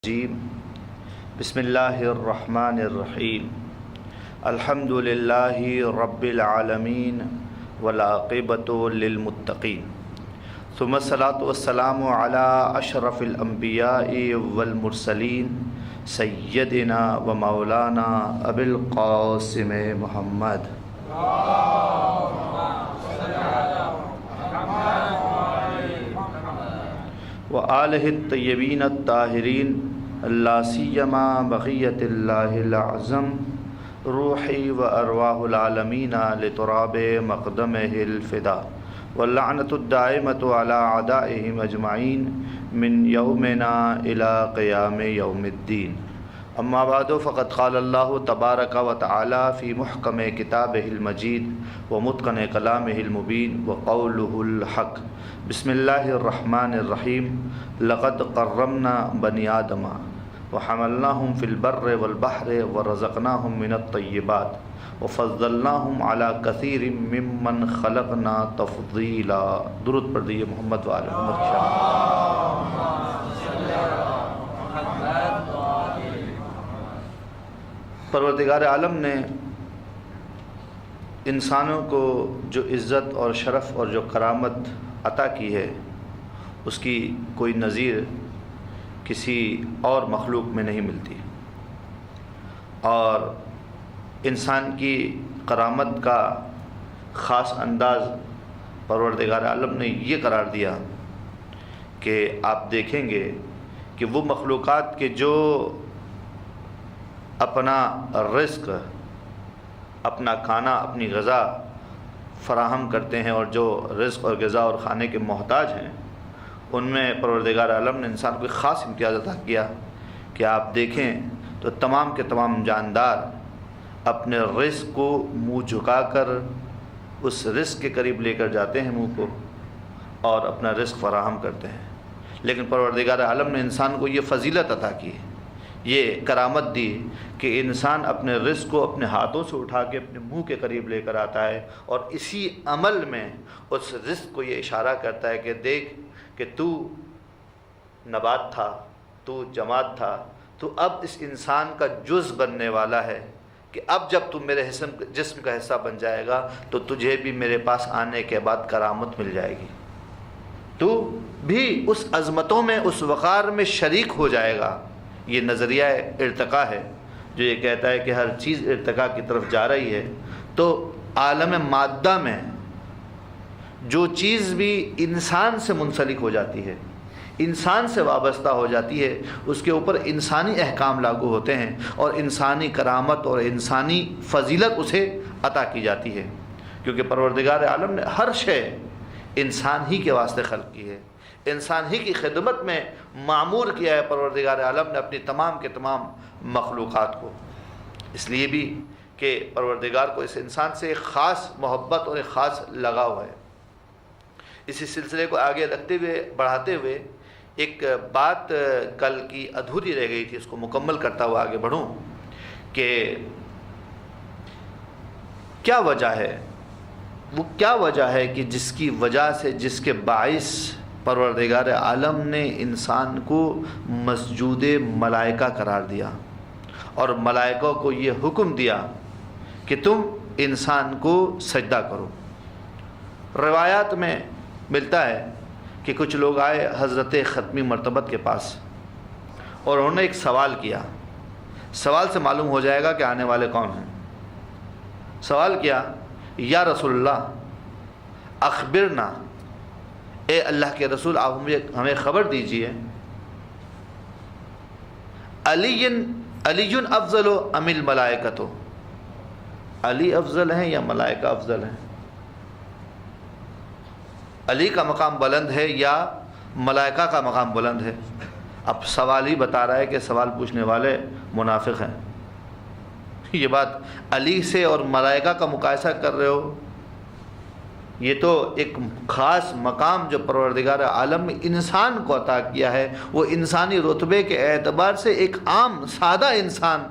جیم بسم اللہ الرحمن الرحیم الحمد للہ رب العالمین والعاقبۃ للمتقین ثم الصلاۃ والسلام علی اشرف الانبیاء والمرسلین سیدنا و مولانا ابی القاسم محمد وآلہ الطیبین الطاہرین لا سیما بقیۃ اللہ الأعظم روحی و ارواح العالمین لتراب مقدمہ الفدا واللعنۃ الدائمۃ علی اعدائہم اجمعین من یومنا الی قیام یوم الدین اما بعد فقد قال اللہ تبارک و تعالی فی محکم کتابہ المجید ومتقن کلامہ المبین وقولہ الحق بسم اللہ الرحمن الرحیم لقد کرمنا بنی آدم وحملناہم فی البر والبحر ورزقناہم من الطیبات وفضلناہم علی کثیر ممن خلقنا تفضیلا۔ درود پڑھ دیجیے محمد وآل محمد کی شان۔ پروردگار عالم نے انسانوں کو جو عزت اور شرف اور جو کرامت عطا کی ہے اس کی کوئی نظیر کسی اور مخلوق میں نہیں ملتی، اور انسان کی کرامت کا خاص انداز پروردگار عالم نے یہ قرار دیا کہ آپ دیکھیں گے کہ وہ مخلوقات کے جو اپنا رزق، اپنا کھانا، اپنی غذا فراہم کرتے ہیں اور جو رزق اور غذا اور کھانے کے محتاج ہیں، ان میں پروردگار عالم نے انسان کو ایک خاص امتیاز عطا کیا کہ آپ دیکھیں تو تمام کے تمام جاندار اپنے رزق کو منہ جھکا کر اس رزق کے قریب لے کر جاتے ہیں منہ کو اور اپنا رزق فراہم کرتے ہیں، لیکن پروردگار عالم نے انسان کو یہ فضیلت عطا کی، یہ کرامت دی کہ انسان اپنے رزق کو اپنے ہاتھوں سے اٹھا کے اپنے منہ کے قریب لے کر آتا ہے، اور اسی عمل میں اس رزق کو یہ اشارہ کرتا ہے کہ دیکھ کہ تو نبات تھا، تو جماد تھا، تو اب اس انسان کا جز بننے والا ہے کہ اب جب تو میرے جسم کا حصہ بن جائے گا تو تجھے بھی میرے پاس آنے کے بعد کرامت مل جائے گی، تو بھی اس عظمتوں میں، اس وقار میں شریک ہو جائے گا۔ یہ نظریہ ارتقاء ہے جو یہ کہتا ہے کہ ہر چیز ارتقاء کی طرف جا رہی ہے، تو عالم مادہ میں جو چیز بھی انسان سے منسلک ہو جاتی ہے، انسان سے وابستہ ہو جاتی ہے، اس کے اوپر انسانی احکام لاگو ہوتے ہیں اور انسانی کرامت اور انسانی فضیلت اسے عطا کی جاتی ہے، کیونکہ پروردگار عالم نے ہر شے انسان ہی کے واسطے خلق کی ہے، انسان ہی کی خدمت میں معمور کیا ہے پروردگار عالم نے اپنی تمام کے تمام مخلوقات کو، اس لیے بھی کہ پروردگار کو اس انسان سے ایک خاص محبت اور ایک خاص لگاؤ ہے۔ اسی سلسلے کو آگے رکھتے ہوئے، بڑھاتے ہوئے، ایک بات کل کی ادھوری رہ گئی تھی، اس کو مکمل کرتا ہوا آگے بڑھوں کہ کیا وجہ ہے، وہ کیا وجہ ہے کہ جس کی وجہ سے، جس کے باعث پروردگار عالم نے انسان کو مسجود ملائکہ قرار دیا اور ملائکہ کو یہ حکم دیا کہ تم انسان کو سجدہ کرو۔ روایات میں ملتا ہے کہ کچھ لوگ آئے حضرت ختمی مرتبت کے پاس اور انہوں نے ایک سوال کیا، سوال سے معلوم ہو جائے گا کہ آنے والے کون ہیں۔ سوال کیا، یا رسول اللہ اخبرنا، اے اللہ کے رسول آپ ہمیں خبر دیجئے، علی افضل ام الملائکۃ، علی افضل ہیں یا ملائکہ افضل ہیں؟ علی کا مقام بلند ہے یا ملائکہ کا مقام بلند ہے؟ اب سوال ہی بتا رہا ہے کہ سوال پوچھنے والے منافق ہیں۔ یہ بات علی سے اور ملائکہ کا مقایسہ کر رہے ہو، یہ تو ایک خاص مقام جو پروردگار عالم میں انسان کو عطا کیا ہے، وہ انسانی رتبے کے اعتبار سے ایک عام سادہ انسان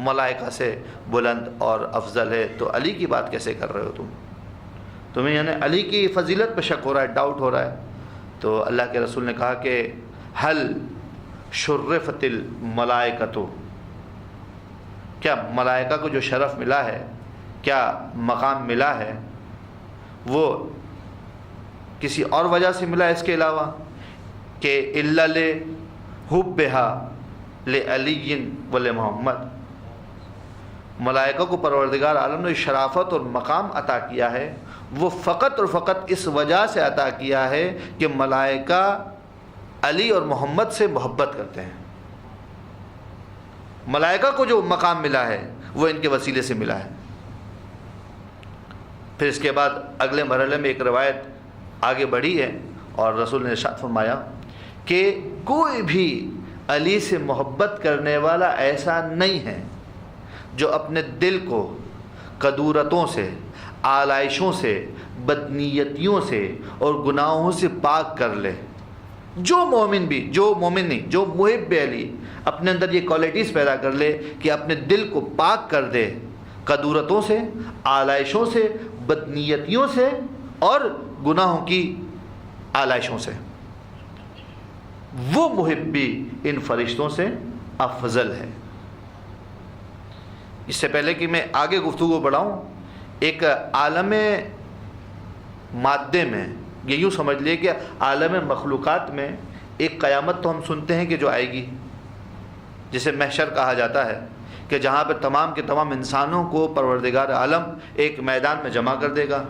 ملائکہ سے بلند اور افضل ہے، تو علی کی بات کیسے کر رہے ہو تمہیں یعنی علی کی فضیلت پہ شک ہو رہا ہے، ڈاؤٹ ہو رہا ہے؟ تو اللہ کے رسول نے کہا کہ حل شرفت الملائکۃ، کیا ملائکہ کو جو شرف ملا ہے، کیا مقام ملا ہے، وہ کسی اور وجہ سے ملا اس کے علاوہ کہ الا لحبھا لعلی ولمحمد؟ ملائکہ کو پروردگار عالم نے شرافت اور مقام عطا کیا ہے، وہ فقط اور فقط اس وجہ سے عطا کیا ہے کہ ملائکہ علی اور محمد سے محبت کرتے ہیں۔ ملائکہ کو جو مقام ملا ہے وہ ان کے وسیلے سے ملا ہے۔ پھر اس کے بعد اگلے مرحلے میں ایک روایت آگے بڑھی ہے اور رسول نے ارشاد فرمایا کہ کوئی بھی علی سے محبت کرنے والا ایسا نہیں ہے جو اپنے دل کو کدورتوں سے، آلائشوں سے، بدنیتیوں سے اور گناہوں سے پاک کر لے۔ جو مومن بھی، جو مومن نہیں، جو محب علی اپنے اندر یہ کوالٹیز پیدا کر لے کہ اپنے دل کو پاک کر دے کدورتوں سے، آلائشوں سے، بدنیتیوں سے اور گناہوں کی آلائشوں سے، وہ محب بھی ان فرشتوں سے افضل ہے۔ اس سے پہلے کہ میں آگے گفتگو بڑھاؤں، ایک عالم مادے میں یہ یوں سمجھ لیے کہ عالم مخلوقات میں ایک قیامت تو ہم سنتے ہیں کہ جو آئے گی، جسے محشر کہا جاتا ہے، کہ جہاں پہ تمام کے تمام انسانوں کو پروردگار عالم ایک میدان میں جمع کر دے گا،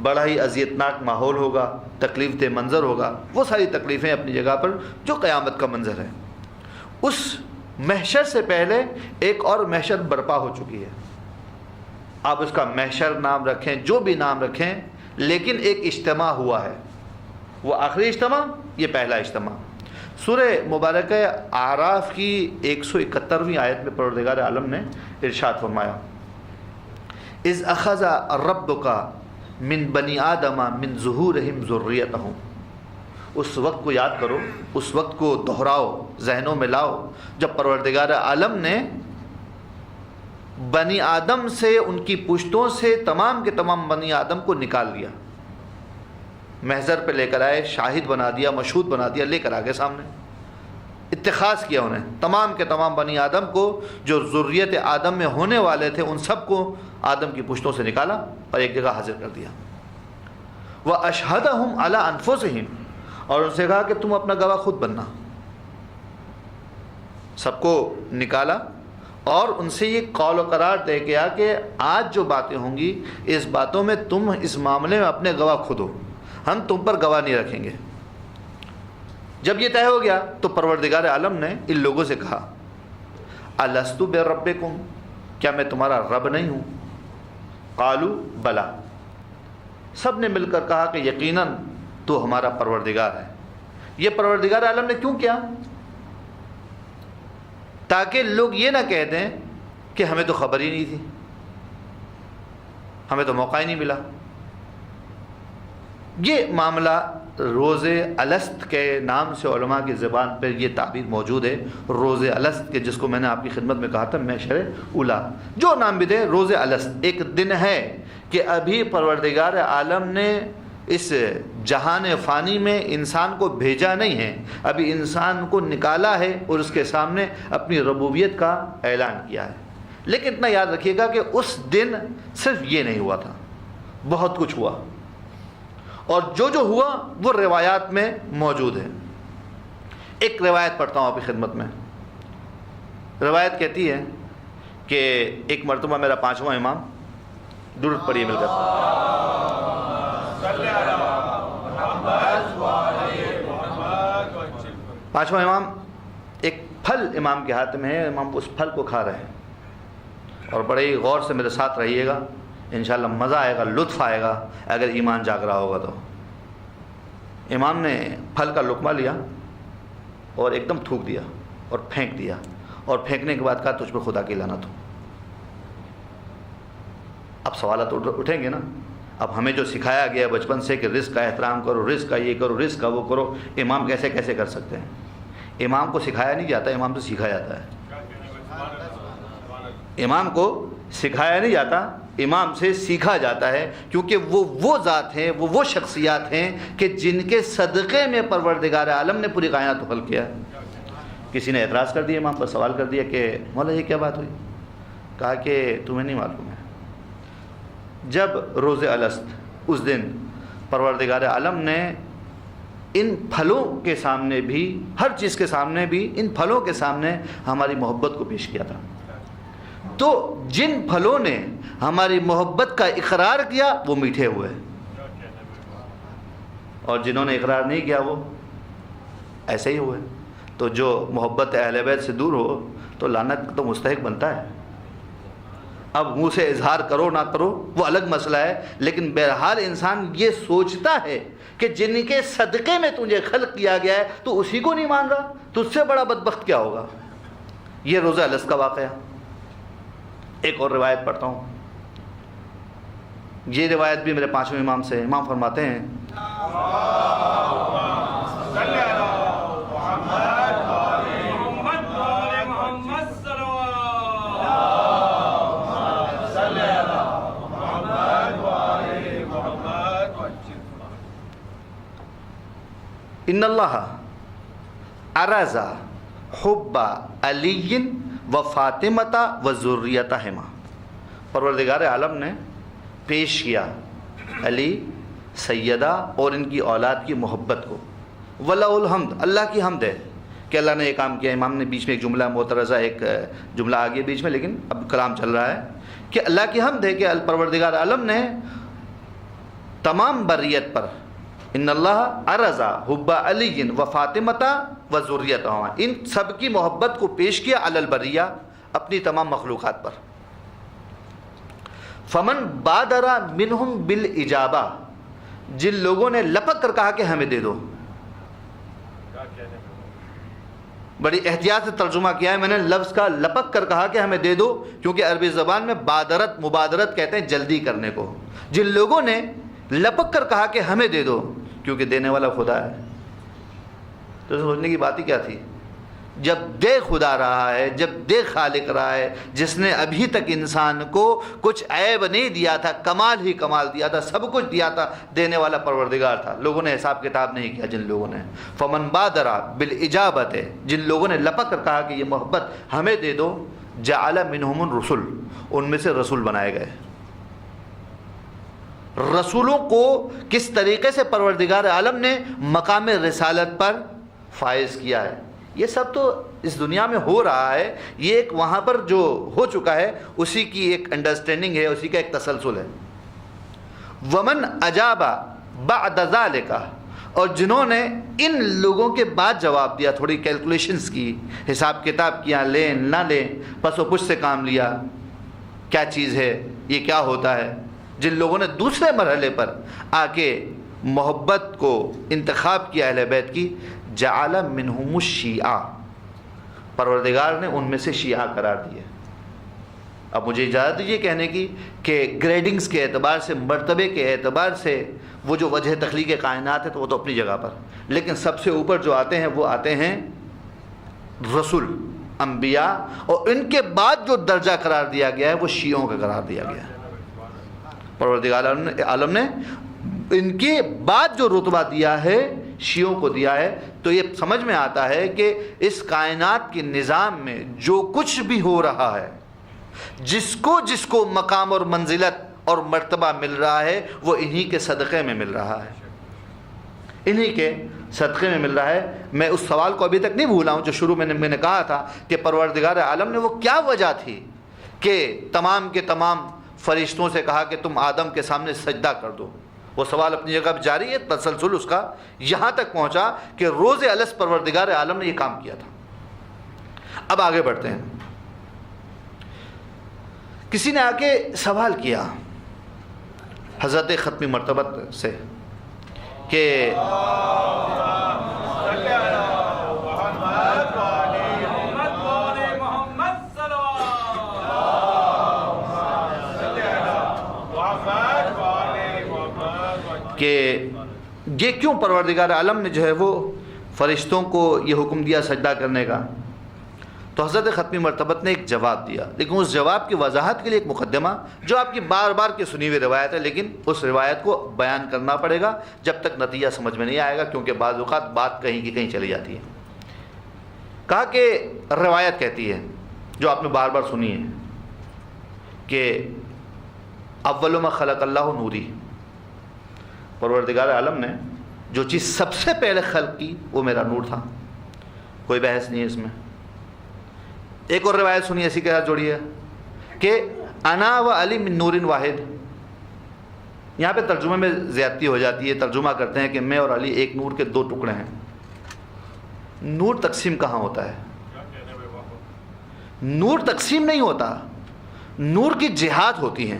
بڑا ہی اذیتناک ماحول ہوگا، تکلیف دہ منظر ہوگا، وہ ساری تکلیفیں اپنی جگہ پر جو قیامت کا منظر ہے۔ اس محشر سے پہلے ایک اور محشر برپا ہو چکی ہے، آپ اس کا محشر نام رکھیں، جو بھی نام رکھیں، لیکن ایک اجتماع ہوا ہے۔ وہ آخری اجتماع، یہ پہلا اجتماع۔ سورہ مبارکہ اعراف کی 171ویں آیت میں پروردگار عالم نے ارشاد فرمایا، اذ اخذ ربک من بنی آدم من ظہورہم ذریتہم۔ اس وقت کو یاد کرو، اس وقت کو دہراؤ، ذہنوں میں لاؤ جب پروردگار عالم نے بنی آدم سے، ان کی پشتوں سے تمام کے تمام بنی آدم کو نکال لیا، محضر پہ لے کر آئے، شاہد بنا دیا، مشہود بنا دیا، لے کر آگے سامنے اتخاذ کیا انہیں، تمام کے تمام بنی آدم کو جو ذریت آدم میں ہونے والے تھے ان سب کو آدم کی پشتوں سے نکالا اور ایک جگہ حاضر کر دیا۔ وَأَشْهَدَهُمْ عَلَىٰ أَنفُسِهِمْ، اور ان سے کہا کہ تم اپنا گواہ خود بننا۔ سب کو نکالا اور ان سے یہ قول و قرار دے گیا کہ آج جو باتیں ہوں گی اس باتوں میں تم اس معاملے میں اپنے گواہ خود ہو، ہم تم پر گواہ نہیں رکھیں گے۔ جب یہ طے ہو گیا تو پروردگار عالم نے ان لوگوں سے کہا، الستُ بربکم، کیا میں تمہارا رب نہیں ہوں؟ قالوا بلا، سب نے مل کر کہا کہ یقیناً تو ہمارا پروردگار ہے۔ یہ پروردگار عالم نے کیوں کیا؟ تاکہ لوگ یہ نہ کہہ دیں کہ ہمیں تو خبر ہی نہیں تھی، ہمیں تو موقع ہی نہیں ملا۔ یہ معاملہ روز الست کے نام سے علماء کی زبان پر یہ تعبیر موجود ہے، روز الست کے، جس کو میں نے آپ کی خدمت میں کہا تھا محشر اولا، جو نام بھی دے، روز الست ایک دن ہے کہ ابھی پروردگار عالم نے اس جہان فانی میں انسان کو بھیجا نہیں ہے، ابھی انسان کو نکالا ہے اور اس کے سامنے اپنی ربوبیت کا اعلان کیا ہے۔ لیکن اتنا یاد رکھیے گا کہ اس دن صرف یہ نہیں ہوا تھا، بہت کچھ ہوا، اور جو ہوا وہ روایات میں موجود ہے۔ ایک روایت پڑھتا ہوں آپ کی خدمت میں۔ روایت کہتی ہے کہ ایک مرتبہ میرا 5واں امام، درود پڑھیے مل کر، پانچواں امام، ایک پھل امام کے ہاتھ میں ہے، امام اس پھل کو کھا رہے ہیں، اور بڑے ہی غور سے میرے ساتھ رہیے گا، انشاءاللہ مزہ آئے گا، لطف آئے گا اگر ایمان جاگ رہا ہوگا تو۔ امام نے پھل کا لقمہ لیا اور ایک دم تھوک دیا اور پھینک دیا، اور پھینکنے کے بعد کہا تجھ پہ خدا کی لعنت ہو۔ اب سوالات اٹھیں گے نا، اب ہمیں جو سکھایا گیا ہے بچپن سے کہ رزق کا احترام کرو، رزق کا یہ کرو، رزق کا وہ کرو، امام کیسے کیسے کر سکتے ہیں؟ امام کو سکھایا نہیں جاتا، امام سے سیکھا جاتا ہے۔ امام کو سکھایا نہیں جاتا، امام سے سیکھا جاتا ہے، کیونکہ وہ ذات ہیں، وہ شخصیات ہیں کہ جن کے صدقے میں پروردگار عالم نے پوری کائنات کو خلق کیا ہے۔ کسی نے اعتراض کر دیا امام پر، سوال کر دیا کہ مولا یہ کیا بات ہوئی؟ کہا کہ تمہیں نہیں معلوم ہے، جب روز الست اس دن پروردگار عالم نے ان پھلوں کے سامنے بھی، ہر چیز کے سامنے بھی، ان پھلوں کے سامنے ہماری محبت کو پیش کیا تھا، تو جن پھلوں نے ہماری محبت کا اقرار کیا وہ میٹھے ہوئے، اور جنہوں نے اقرار نہیں کیا وہ ایسے ہی ہوئے۔ تو جو محبت اہل بیت سے دور ہو تو لعنت تو مستحق بنتا ہے۔ اب منہ سے اظہار کرو نہ کرو وہ الگ مسئلہ ہے، لیکن بہرحال انسان یہ سوچتا ہے کہ جن کے صدقے میں تجھے خلق کیا گیا ہے تو اسی کو نہیں مان رہا، تو اس سے بڑا بدبخت کیا ہوگا۔ یہ روزہ الست کا واقعہ۔ ایک اور روایت پڑھتا ہوں، یہ روایت بھی میرے پانچویں امام سے۔ امام فرماتے ہیں ان اللہ ارز حب علی و فاطمۃ و ذریتہما، پروردگار عالم نے پیش کیا علی، سیدہ اور ان کی اولاد کی محبت کو۔ وَلَهُ الْحَمْدُ، اللہ کی حمد ہے کہ اللہ نے یہ کام کیا۔ امام نے بیچ میں ایک جملہ معترضہ، ایک جملہ آ گیا بیچ میں، لیکن اب کلام چل رہا ہے کہ اللہ کی حمد ہے کہ پروردگار عالم نے تمام بریت پر ان اللہ ارزا حب علی و فاطمۃ و ذریتہما، ان سب کی محبت کو پیش کیا علی البریہ، اپنی تمام مخلوقات پر۔ فمن بادر منہم بالاجابہ، جن لوگوں نے لپک کر کہا کہ ہمیں دے دو۔ بڑی احتیاط سے ترجمہ کیا ہے میں نے لفظ کا، لپک کر کہا کہ ہمیں دے دو، کیونکہ عربی زبان میں بادرت، مبادرت کہتے ہیں جلدی کرنے کو۔ جن لوگوں نے لپک کر کہا کہ ہمیں دے دو، کیونکہ دینے والا خدا ہے۔ تو سوچنے کی بات ہی کیا تھی، جب دے خدا رہا ہے، جب دے خالق رہا ہے، جس نے ابھی تک انسان کو کچھ عیب نہیں دیا تھا، کمال ہی کمال دیا تھا، سب کچھ دیا تھا، دینے والا پروردگار تھا۔ لوگوں نے حساب کتاب نہیں کیا، جن لوگوں نے فمن بادرا بالاجابت، جن لوگوں نے لپک کر کہا کہ یہ محبت ہمیں دے دو، جعل منہم الرسل، ان میں سے رسول بنائے گئے۔ رسولوں کو کس طریقے سے پروردگار عالم نے مقام رسالت پر فائز کیا ہے، یہ سب تو اس دنیا میں ہو رہا ہے، یہ ایک وہاں پر جو ہو چکا ہے اسی کی ایک انڈرسٹینڈنگ ہے، اسی کا ایک تسلسل ہے۔ ومن اجاب بعد ذلک، اور جنہوں نے ان لوگوں کے بعد جواب دیا، تھوڑی کیلکولیشنز کی، حساب کتاب کیا، لیں نہ لیں، پس و پش سے کام لیا، کیا چیز ہے یہ، کیا ہوتا ہے، جن لوگوں نے دوسرے مرحلے پر آ کے محبت کو انتخاب کیا اہل بیت کی، جعل منہم الشیعہ، پروردگار نے ان میں سے شیعہ قرار دیے۔ اب مجھے اجازت دیجیے کہنے کی کہ گریڈنگز کے اعتبار سے، مرتبے کے اعتبار سے وہ جو وجہ تخلیق کائنات ہے تو وہ تو اپنی جگہ پر، لیکن سب سے اوپر جو آتے ہیں وہ آتے ہیں رسول، انبیاء، اور ان کے بعد جو درجہ قرار دیا گیا ہے وہ شیعوں کا قرار دیا گیا ہے۔ پروردگار عالم نے ان کے بعد جو رتبہ دیا ہے شیعوں کو دیا ہے، تو یہ سمجھ میں آتا ہے کہ اس کائنات کے نظام میں جو کچھ بھی ہو رہا ہے، جس کو مقام اور منزلت اور مرتبہ مل رہا ہے، وہ انہی کے صدقے میں مل رہا ہے، انہی کے صدقے میں مل رہا ہے۔ میں اس سوال کو ابھی تک نہیں بھولا ہوں جو شروع میں نے کہا تھا کہ پروردگار عالم نے وہ کیا وجہ تھی کہ تمام کے تمام فرشتوں سے کہا کہ تم آدم کے سامنے سجدہ کر دو۔ وہ سوال اپنی جگہ پہ جاری ہے، تسلسل اس کا یہاں تک پہنچا کہ روز الست پروردگار عالم نے یہ کام کیا تھا۔ اب آگے بڑھتے ہیں۔ کسی نے آ کے سوال کیا حضرت ختمی مرتبت سے کہ یہ کیوں پروردگار عالم نے جو ہے وہ فرشتوں کو یہ حکم دیا سجدہ کرنے کا؟ تو حضرت ختمی مرتبت نے ایک جواب دیا، لیکن اس جواب کی وضاحت کے لیے ایک مقدمہ جو آپ کی بار بار کی سنی ہوئی روایت ہے، لیکن اس روایت کو بیان کرنا پڑے گا جب تک نتیجہ سمجھ میں نہیں آئے گا، کیونکہ بعض اوقات بات کہیں کی کہیں چلی جاتی ہے۔ کہا کہ روایت کہتی ہے جو آپ نے بار بار سنی ہے کہ اول ما خلق اللہ نوری، پروردگار عالم نے جو چیز سب سے پہلے خلق کی وہ میرا نور تھا، کوئی بحث نہیں ہے اس میں۔ ایک اور روایت سنی اسی کے ساتھ جوڑی ہے کہ انا و علی من نور واحد، یہاں پہ ترجمے میں زیادتی ہو جاتی ہے، ترجمہ کرتے ہیں کہ میں اور علی ایک نور کے دو ٹکڑے ہیں۔ نور تقسیم کہاں ہوتا ہے؟ نور تقسیم نہیں ہوتا، نور کی جہات ہوتی ہیں۔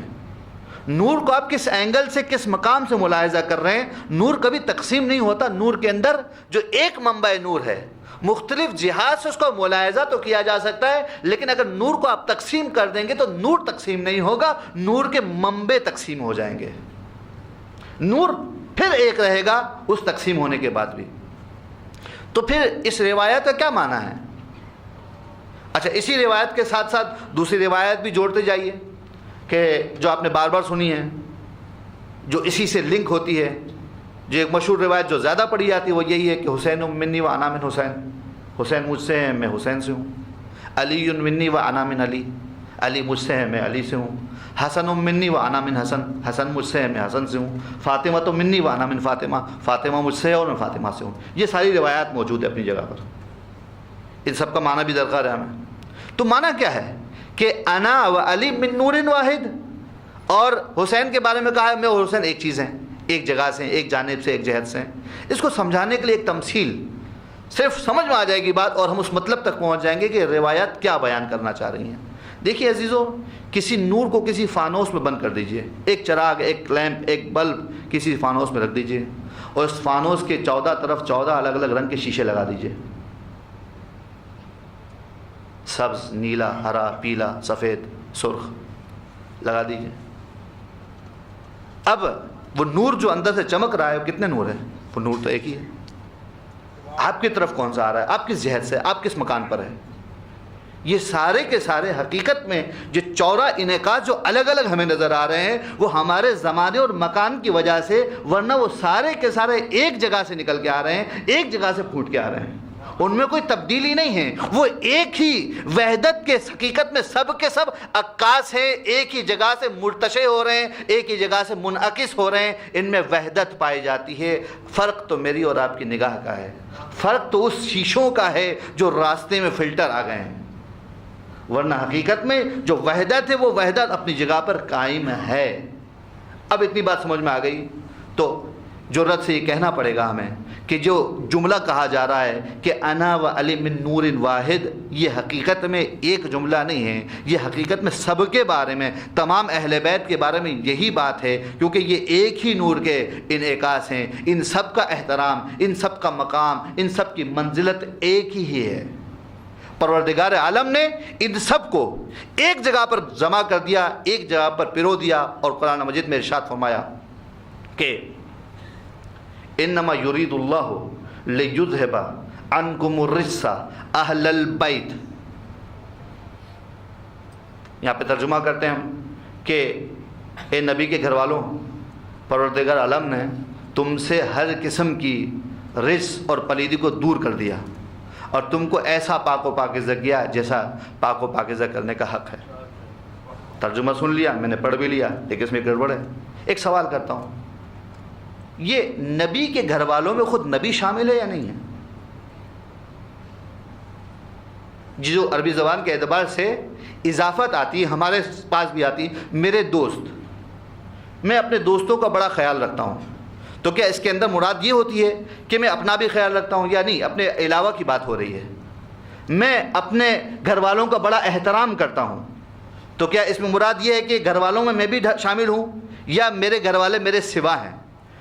نور کو آپ کس اینگل سے کس مقام سے ملاحظہ کر رہے ہیں، نور کبھی تقسیم نہیں ہوتا۔ نور کے اندر جو ایک منبع نور ہے، مختلف جہات سے اس کو ملاحظہ تو کیا جا سکتا ہے، لیکن اگر نور کو آپ تقسیم کر دیں گے تو نور تقسیم نہیں ہوگا، نور کے منبع تقسیم ہو جائیں گے۔ نور پھر ایک رہے گا اس تقسیم ہونے کے بعد بھی۔ تو پھر اس روایت کا کیا معنی ہے؟ اچھا، اسی روایت کے ساتھ ساتھ دوسری روایت بھی جوڑتے جائیے کہ جو آپ نے بار بار سنی ہے، جو اسی سے لنک ہوتی ہے، جو ایک مشہور روایت جو زیادہ پڑھی جاتی ہے وہ یہی ہے کہ حسین منی و انا من حسین، حسین مجھ سے ہے میں حسین سے ہوں۔ علی منی و انا من علی، علی مجھ سے ہے میں علی سے ہوں۔ حسن منی و انا من حسن، حسن مجھ سے ہے میں حسن سے ہوں۔ فاطمہ تو منی و انا من فاطمہ، فاطمہ مجھ سے ہے اور میں فاطمہ سے ہوں۔ یہ ساری روایات موجود ہے اپنی جگہ پر، ان سب کا معنی بھی درکار ہے ہمیں۔ تو معنی کیا ہے کہ انا و علی من نور واحد، اور حسین کے بارے میں کہا ہے میں اور حسین ایک چیز ہیں، ایک جگہ سے، ایک جانب سے، ایک جہت سے۔ اس کو سمجھانے کے لیے ایک تمثیل، صرف سمجھ میں آ جائے گی بات اور ہم اس مطلب تک پہنچ جائیں گے کہ روایات کیا بیان کرنا چاہ رہی ہیں۔ دیکھیے عزیزو، کسی نور کو کسی فانوس میں بند کر دیجئے، ایک چراغ، ایک لیمپ، ایک بلب کسی فانوس میں رکھ دیجئے، اور اس فانوس کے 14 طرف 14 الگ الگ رنگ کے شیشے لگا دیجئے، سبز، نیلا، ہرا، پیلا، سفید، سرخ لگا دیجئے۔ اب وہ نور جو اندر سے چمک رہا ہے وہ کتنے نور ہیں؟ وہ نور تو ایک ہی ہے۔ آپ کی طرف کون سا آ رہا ہے، آپ کس جہت سے، آپ کس مکان پر ہے؟ یہ سارے کے سارے حقیقت میں جو 14 انعکاس جو الگ الگ ہمیں نظر آ رہے ہیں وہ ہمارے زمانے اور مکان کی وجہ سے، ورنہ وہ سارے کے سارے ایک جگہ سے نکل کے آ رہے ہیں، ایک جگہ سے پھوٹ کے آ رہے ہیں، ان میں کوئی تبدیلی نہیں ہے، وہ ایک ہی وحدت کے حقیقت میں سب کے سب عکاس ہیں، ایک ہی جگہ سے مرتشع ہو رہے ہیں، ایک ہی جگہ سے منعکس ہو رہے ہیں، ان میں وحدت پائی جاتی ہے۔ فرق تو میری اور آپ کی نگاہ کا ہے، فرق تو اس شیشوں کا ہے جو راستے میں فلٹر آ گئے ہیں، ورنہ حقیقت میں جو وحدت ہے وہ وحدت اپنی جگہ پر قائم ہے۔ اب اتنی بات سمجھ میں آ گئی تو جرأت سے یہ کہنا پڑے گا ہمیں کہ جو جملہ کہا جا رہا ہے کہ انا و علی من نور واحد، یہ حقیقت میں ایک جملہ نہیں ہے، یہ حقیقت میں سب کے بارے میں، تمام اہل بیت کے بارے میں یہی بات ہے، کیونکہ یہ ایک ہی نور کے انعکاس ہیں، ان سب کا احترام، ان سب کا مقام، ان سب کی منزلت ایک ہی ہے۔ پروردگار عالم نے ان سب کو ایک جگہ پر جمع کر دیا، ایک جگہ پر پرو دیا، اور قرآن مجید میں ارشاد فرمایا کہ انما یرید اللہ لیذھب عنکم الرجس اہل البیت۔ یہاں پہ ترجمہ کرتے ہیں ہم کہ اے نبی کے گھر والوں، پروردگار عالم نے تم سے ہر قسم کی رجس اور پلیدی کو دور کر دیا، اور تم کو ایسا پاک و پاکیزہ کیا جیسا پاک و پاکیزہ کرنے کا حق ہے۔ ترجمہ سن لیا، میں نے پڑھ بھی لیا، لیکن اس میں گڑبڑ ہے۔ ایک سوال کرتا ہوں، یہ نبی کے گھر والوں میں خود نبی شامل ہے یا نہیں ہے؟ جو عربی زبان کے اعتبار سے اضافت آتی ہے، ہمارے پاس بھی آتی ہے، میرے دوست، میں اپنے دوستوں کا بڑا خیال رکھتا ہوں، تو کیا اس کے اندر مراد یہ ہوتی ہے کہ میں اپنا بھی خیال رکھتا ہوں یا نہیں؟ اپنے علاوہ کی بات ہو رہی ہے۔ میں اپنے گھر والوں کا بڑا احترام کرتا ہوں، تو کیا اس میں مراد یہ ہے کہ گھر والوں میں بھی شامل ہوں، یا میرے گھر والے میرے سوا ہیں؟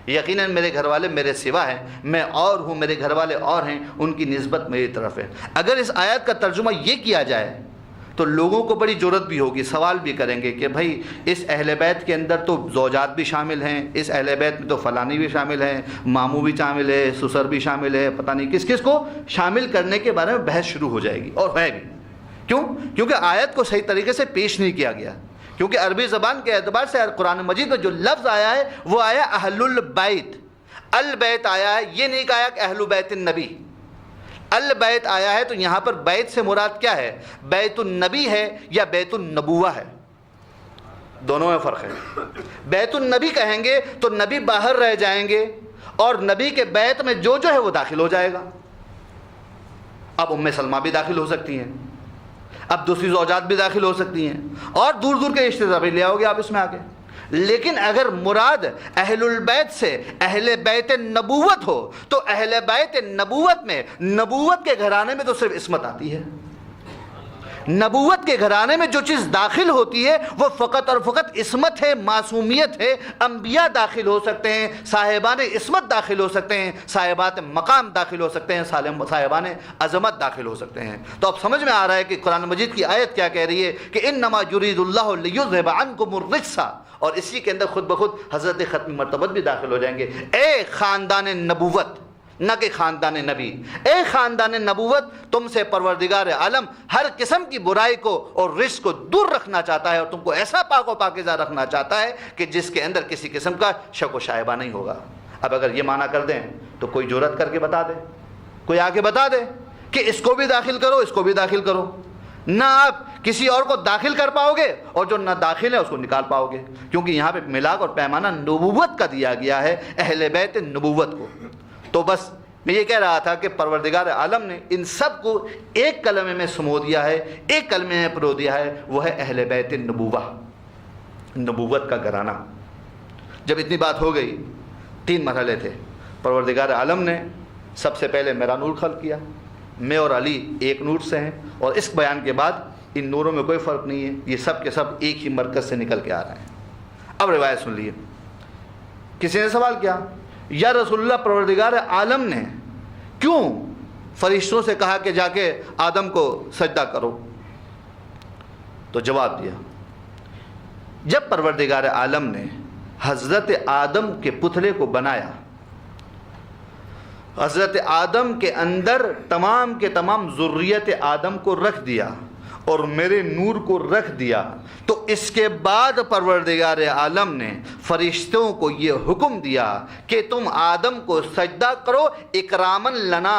یقیناً میرے گھر والے میرے سوا ہیں، میں اور ہوں، میرے گھر والے اور ہیں، ان کی نسبت میری طرف ہے۔ اگر اس آیت کا ترجمہ یہ کیا جائے تو لوگوں کو بڑی جرأت بھی ہوگی، سوال بھی کریں گے کہ بھائی اس اہل بیت کے اندر تو زوجات بھی شامل ہیں، اس اہل بیت میں تو فلانی بھی شامل ہیں، ماموں بھی شامل ہے، سسر بھی شامل ہے، پتہ نہیں کس کس کو شامل کرنے کے بارے میں بحث شروع ہو جائے گی، اور ہے بھی۔ کیوں؟ کیونکہ آیت کو صحیح طریقے سے پیش نہیں کیا گیا، کیونکہ عربی زبان کے اعتبار سے قرآن مجید میں جو لفظ آیا ہے وہ آیا اہل البیت، البیت آیا ہے، یہ نہیں کہا کہ اہل بیت النبی۔ البیت آیا ہے تو یہاں پر بیت سے مراد کیا ہے؟ بیت النبی ہے یا بیت النبوہ ہے؟ دونوں میں فرق ہے۔ بیت النبی کہیں گے تو نبی باہر رہ جائیں گے اور نبی کے بیت میں جو ہے وہ داخل ہو جائے گا۔ اب ام سلمہ بھی داخل ہو سکتی ہیں، اب دوسری زوجات بھی داخل ہو سکتی ہیں، اور دور دور کے رشتے دار بھی لے آؤ گے آپ اس میں آگے۔ لیکن اگر مراد اہل البیت سے اہل بیت نبوت ہو تو اہل بیت نبوت میں نبوت کے گھرانے میں تو صرف عصمت آتی ہے۔ نبوت کے گھرانے میں جو چیز داخل ہوتی ہے وہ فقط اور فقط عصمت ہے، معصومیت ہے۔ انبیاء داخل ہو سکتے ہیں، صاحبان عصمت داخل ہو سکتے ہیں، صاحبات مقام داخل ہو سکتے ہیں، صاحبان عظمت داخل ہو سکتے ہیں۔ تو اب سمجھ میں آ رہا ہے کہ قرآن مجید کی آیت کیا کہہ رہی ہے کہ انما یرید اللہ لیذھب عنکم الرجس، اور اسی کے اندر خود بخود حضرت ختم مرتبت بھی داخل ہو جائیں گے۔ اے خاندان نبوت، نہ کہ خاندان نبی، اے خاندان نبوت، تم سے پروردگار عالم ہر قسم کی برائی کو اور رزق کو دور رکھنا چاہتا ہے اور تم کو ایسا پاک و پاکیزہ رکھنا چاہتا ہے کہ جس کے اندر کسی قسم کا شک و شائبہ نہیں ہوگا۔ اب اگر یہ معنی کر دیں تو کوئی جرأت کر کے بتا دے، کوئی آ کے بتا دے کہ اس کو بھی داخل کرو، اس کو بھی داخل کرو، نہ آپ کسی اور کو داخل کر پاؤ گے اور جو نہ داخل ہے اس کو نکال پاؤ گے، کیونکہ یہاں پہ ملاک اور پیمانہ نبوت کا دیا گیا ہے، اہل بیت نبوت کو۔ تو بس میں یہ کہہ رہا تھا کہ پروردگار عالم نے ان سب کو ایک کلمے میں سمو دیا ہے، ایک کلمے میں پرو دیا ہے، وہ ہے اہل بیت نبوہ، نبوت کا گھرانہ۔ جب اتنی بات ہو گئی، 3 مرحلے تھے۔ پروردگار عالم نے سب سے پہلے میرا نور خلق کیا، میں اور علی ایک نور سے ہیں، اور اس بیان کے بعد ان نوروں میں کوئی فرق نہیں ہے، یہ سب کے سب ایک ہی مرکز سے نکل کے آ رہے ہیں۔ اب روایت سن لیے۔ کسی نے سوال کیا، یا رسول اللہ، پروردگار عالم نے کیوں فرشتوں سے کہا کہ جا کے آدم کو سجدہ کرو؟ تو جواب دیا، جب پروردگار عالم نے حضرت آدم کے پتلے کو بنایا، حضرت آدم کے اندر تمام کے تمام ذریت آدم کو رکھ دیا اور میرے نور کو رکھ دیا، تو اس کے بعد پروردگار عالم نے فرشتوں کو یہ حکم دیا کہ تم آدم کو سجدہ کرو اکرامن لنا،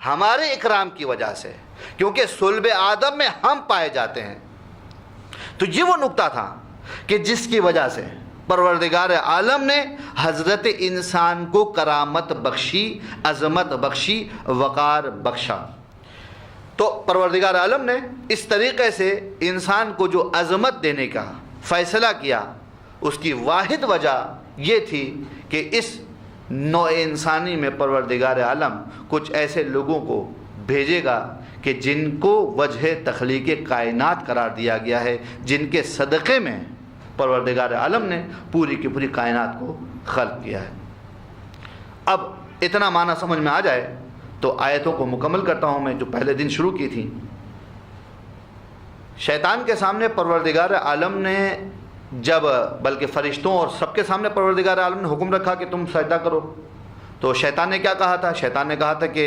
ہمارے اکرام کی وجہ سے، کیونکہ صلب آدم میں ہم پائے جاتے ہیں۔ تو یہ وہ نقطہ تھا کہ جس کی وجہ سے پروردگار عالم نے حضرت انسان کو کرامت بخشی، عظمت بخشی، وقار بخشا۔ تو پروردگار عالم نے اس طریقے سے انسان کو جو عظمت دینے کا فیصلہ کیا، اس کی واحد وجہ یہ تھی کہ اس نوع انسانی میں پروردگار عالم کچھ ایسے لوگوں کو بھیجے گا کہ جن کو وجہ تخلیق کائنات قرار دیا گیا ہے، جن کے صدقے میں پروردگار عالم نے پوری کی پوری کائنات کو خلق کیا ہے۔ اب اتنا معنی سمجھ میں آ جائے تو آیتوں کو مکمل کرتا ہوں میں جو پہلے دن شروع کی تھی۔ شیطان کے سامنے پروردگار عالم نے جب، بلکہ فرشتوں اور سب کے سامنے پروردگار عالم نے حکم رکھا کہ تم سجدہ کرو، تو شیطان نے کیا کہا تھا؟ شیطان نے کہا تھا کہ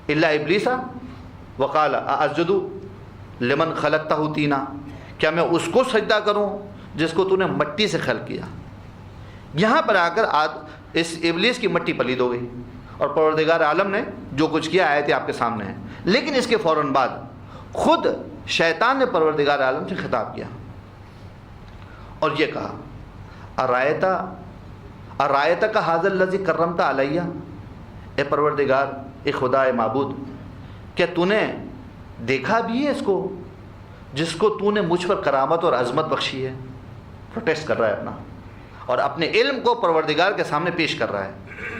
الا ابلیس وقال اسجد لمن خلقتہ طینا، کیا میں اس کو سجدہ کروں جس کو تو نے مٹی سے خلق کیا؟ یہاں پر آ کر اس ابلیس کی مٹی پلید ہو گئی اور پروردگار عالم نے جو کچھ کیا آیتیں آپ کے سامنے ہیں۔ لیکن اس کے فوراً بعد خود شیطان نے پروردگار عالم سے خطاب کیا اور یہ کہا، ارایت کا حاضر الذی کرمت علیہ، اے پروردگار، اے خدا، اے معبود، کیا تو نے دیکھا بھی ہے اس کو جس کو تو نے مجھ پر کرامت اور عظمت بخشی ہے؟ پروٹیسٹ کر رہا ہے اپنا، اور اپنے علم کو پروردگار کے سامنے پیش کر رہا ہے،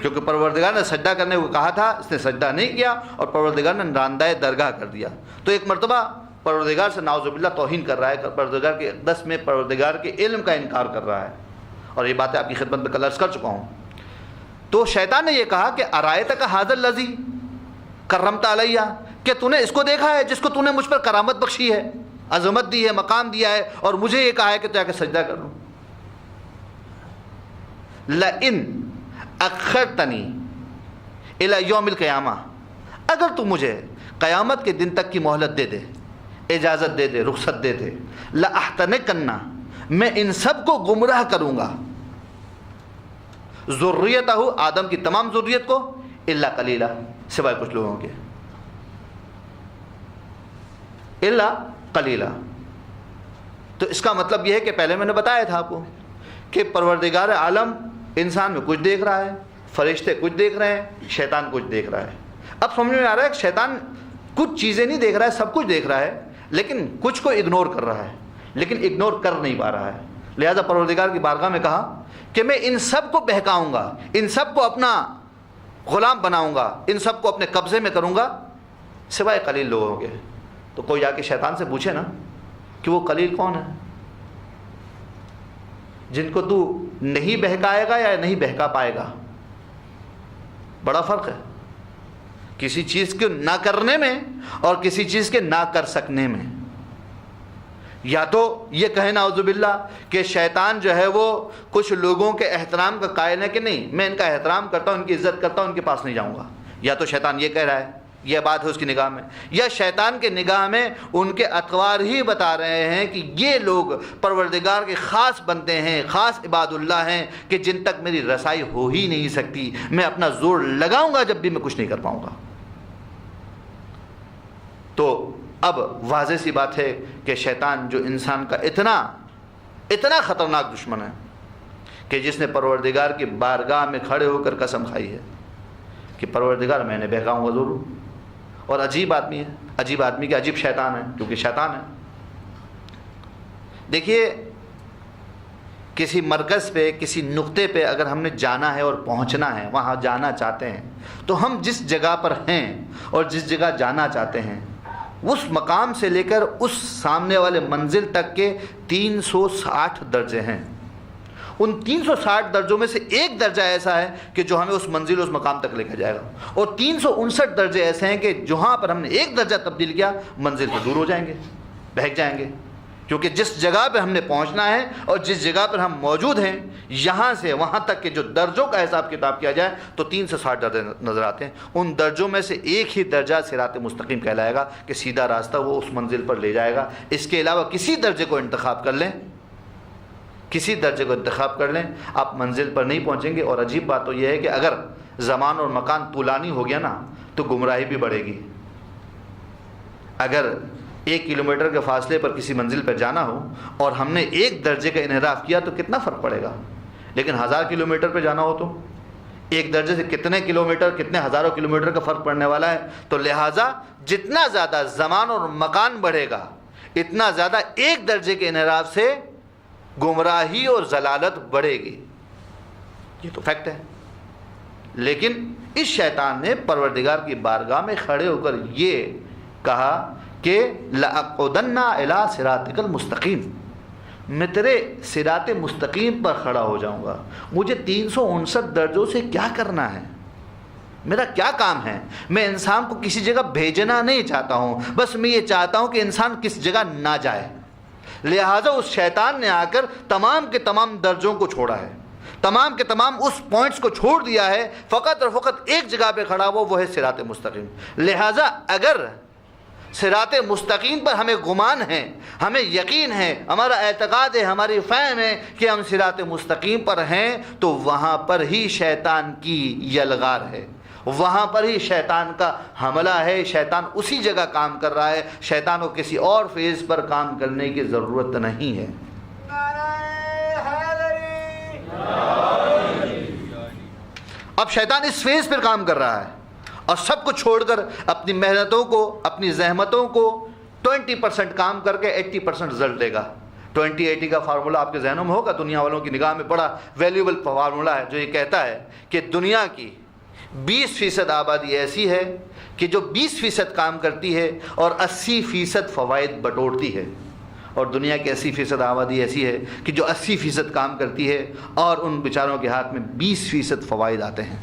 کیونکہ پروردگار نے سجدہ کرنے کو کہا تھا، اس نے سجدہ نہیں کیا اور پروردگار نے راندہ درگاہ کر دیا۔ تو ایک مرتبہ پروردگار سے نعوذ باللہ توہین کر رہا ہے، پروردگار کے اقدس میں پروردگار کے علم کا انکار کر رہا ہے، اور یہ باتیں آپ کی خدمت میں کل عرض کر چکا ہوں۔ تو شیطان نے یہ کہا کہ ارایت کا حاضر الذی کرمت علیہ، کہ تو نے اس کو دیکھا ہے جس کو تو نے مجھ پر کرامت بخشی ہے، عظمت دی ہے، مقام دیا ہے، اور مجھے یہ کہا ہے کہ تو جا کے سجدہ کر لوں۔ لئن اخرتنی الی یوم القیامہ، اگر تو مجھے قیامت کے دن تک کی مہلت دے دے، اجازت دے دے، رخصت دے دے، لأحتنکن، میں ان سب کو گمراہ کروں گا، ذریتہ، آدم کی تمام ذریت کو، الا قلیلہ، سوائے کچھ لوگوں کے، الا قلیلا۔ تو اس کا مطلب یہ ہے کہ پہلے میں نے بتایا تھا آپ کو کہ پروردگار عالم انسان میں کچھ دیکھ رہا ہے، فرشتے کچھ دیکھ رہے ہیں، شیطان کچھ دیکھ رہا ہے۔ اب سمجھ میں آ رہا ہے کہ شیطان کچھ چیزیں نہیں دیکھ رہا ہے، سب کچھ دیکھ رہا ہے، لیکن کچھ کو اگنور کر رہا ہے، لیکن اگنور کر نہیں پا رہا ہے۔ لہذا پروردگار کی بارگاہ میں کہا کہ میں ان سب کو بہکاؤں گا، ان سب کو اپنا غلام بناؤں گا، ان سب کو اپنے قبضے میں کروں گا سوائے قلیل لوگوں کے۔ تو کوئی آ کے شیطان سے پوچھے نا کہ وہ قلیل کون ہے جن کو تو نہیں بہکائے گا یا نہیں بہکا پائے گا؟ بڑا فرق ہے کسی چیز کے نہ کرنے میں اور کسی چیز کے نہ کر سکنے میں۔ یا تو یہ کہیں نعوذ باللہ کہ شیطان جو ہے وہ کچھ لوگوں کے احترام کا قائل ہے کہ نہیں میں ان کا احترام کرتا ہوں، ان کی عزت کرتا ہوں، ان کے پاس نہیں جاؤں گا، یا تو شیطان یہ کہہ رہا ہے، یہ بات ہے اس کی نگاہ میں، یا شیطان کے نگاہ میں ان کے اطوار ہی بتا رہے ہیں کہ یہ لوگ پروردگار کے خاص بندے ہیں، خاص عباد اللہ ہیں کہ جن تک میری رسائی ہو ہی نہیں سکتی، میں اپنا زور لگاؤں گا جب بھی میں کچھ نہیں کر پاؤں گا۔ تو اب واضح سی بات ہے کہ شیطان جو انسان کا اتنا خطرناک دشمن ہے کہ جس نے پروردگار کی بارگاہ میں کھڑے ہو کر قسم کھائی ہے کہ پروردگار میں نے بہکاؤں گا ضرور۔ اور عجیب آدمی ہے، عجیب آدمی کہ عجیب شیطان ہے، کیونکہ شیطان ہے۔ دیکھیے کسی مرکز پہ، کسی نقطے پہ اگر ہم نے جانا ہے اور پہنچنا ہے، وہاں جانا چاہتے ہیں، تو ہم جس جگہ پر ہیں اور جس جگہ جانا چاہتے ہیں اس مقام سے لے کر اس سامنے والے منزل تک کے 360 درجے ہیں۔ ان 360 درجوں میں سے ایک درجہ ایسا ہے کہ جو ہمیں اس منزل اس مقام تک لے کے جائے گا، اور 359 درجے ایسے ہیں کہ جہاں پر ہم نے ایک درجہ تبدیل کیا منزل سے دور ہو جائیں گے، بہک جائیں گے۔ کیونکہ جس جگہ پہ ہم نے پہنچنا ہے اور جس جگہ پر ہم موجود ہیں، یہاں سے وہاں تک کے جو درجوں کا حساب کتاب کیا جائے تو 360 درجے نظر آتے ہیں۔ ان درجوں میں سے ایک ہی درجہ صراط مستقیم کہلائے گا کہ سیدھا راستہ وہ اس منزل پر لے جائے گا۔ اس کے علاوہ کسی درجے کو انتخاب کر لیں، کسی درجے کو انتخاب کر لیں، آپ منزل پر نہیں پہنچیں گے۔ اور عجیب بات تو یہ ہے کہ اگر زمان اور مکان طولانی ہو گیا نا تو گمراہی بھی بڑھے گی۔ اگر 1 کلومیٹر کے فاصلے پر کسی منزل پر جانا ہو اور ہم نے ایک درجے کا انحراف کیا تو کتنا فرق پڑے گا، لیکن 1000 کلومیٹر پہ جانا ہو تو ایک درجے سے کتنے کلومیٹر، کتنے ہزاروں کلومیٹر کا فرق پڑنے والا ہے۔ تو لہٰذا جتنا زیادہ زمان اور مکان بڑھے گا اتنا زیادہ ایک درجے کے انحراف سے گمراہی اور ضلالت بڑھے گی، یہ تو فیکٹ ہے۔ لیکن اس شیطان نے پروردگار کی بارگاہ میں کھڑے ہو کر یہ کہا کہ لَأَقْعُدَنَّ إِلَىٰ صِرَاطِكَ الْمُسْتَقِيمِ، میں تیرے صراط مستقیم پر کھڑا ہو جاؤں گا۔ مجھے 359 درجوں سے کیا کرنا ہے، میرا کیا کام ہے؟ میں انسان کو کسی جگہ بھیجنا نہیں چاہتا ہوں، بس میں یہ چاہتا ہوں کہ انسان کس جگہ نہ جائے۔ لہٰذا اس شیطان نے آ کر تمام کے تمام درجوں کو چھوڑا ہے، تمام کے تمام اس پوائنٹس کو چھوڑ دیا ہے، فقط اور فقط ایک جگہ پہ کھڑا ہوا، وہ ہے صراط مستقیم۔ لہٰذا اگر صراط مستقیم پر ہمیں گمان ہے، ہمیں یقین ہے، ہمارا اعتقاد ہے، ہماری فہم ہے کہ ہم صراط مستقیم پر ہیں، تو وہاں پر ہی شیطان کی یلغار ہے، وہاں پر ہی شیطان کا حملہ ہے۔ شیطان اسی جگہ کام کر رہا ہے، شیطان کو کسی اور فیز پر کام کرنے کی ضرورت نہیں ہے۔ اب شیطان اس فیز پر کام کر رہا ہے اور سب کو چھوڑ کر اپنی محنتوں کو، اپنی زحمتوں کو 20% کام کر کے 80% رزلٹ دے گا۔ 20-80 کا فارمولہ آپ کے ذہنوں میں ہوگا، دنیا والوں کی نگاہ میں بڑا ویلیوبل فارمولہ ہے، جو یہ کہتا ہے کہ دنیا کی 20% آبادی ایسی ہے کہ جو 20% کام کرتی ہے اور 80% فوائد بٹورتی ہے، اور دنیا کی 80% آبادی ایسی ہے کہ جو 80% کام کرتی ہے اور ان بیچاروں کے ہاتھ میں 20% فوائد آتے ہیں۔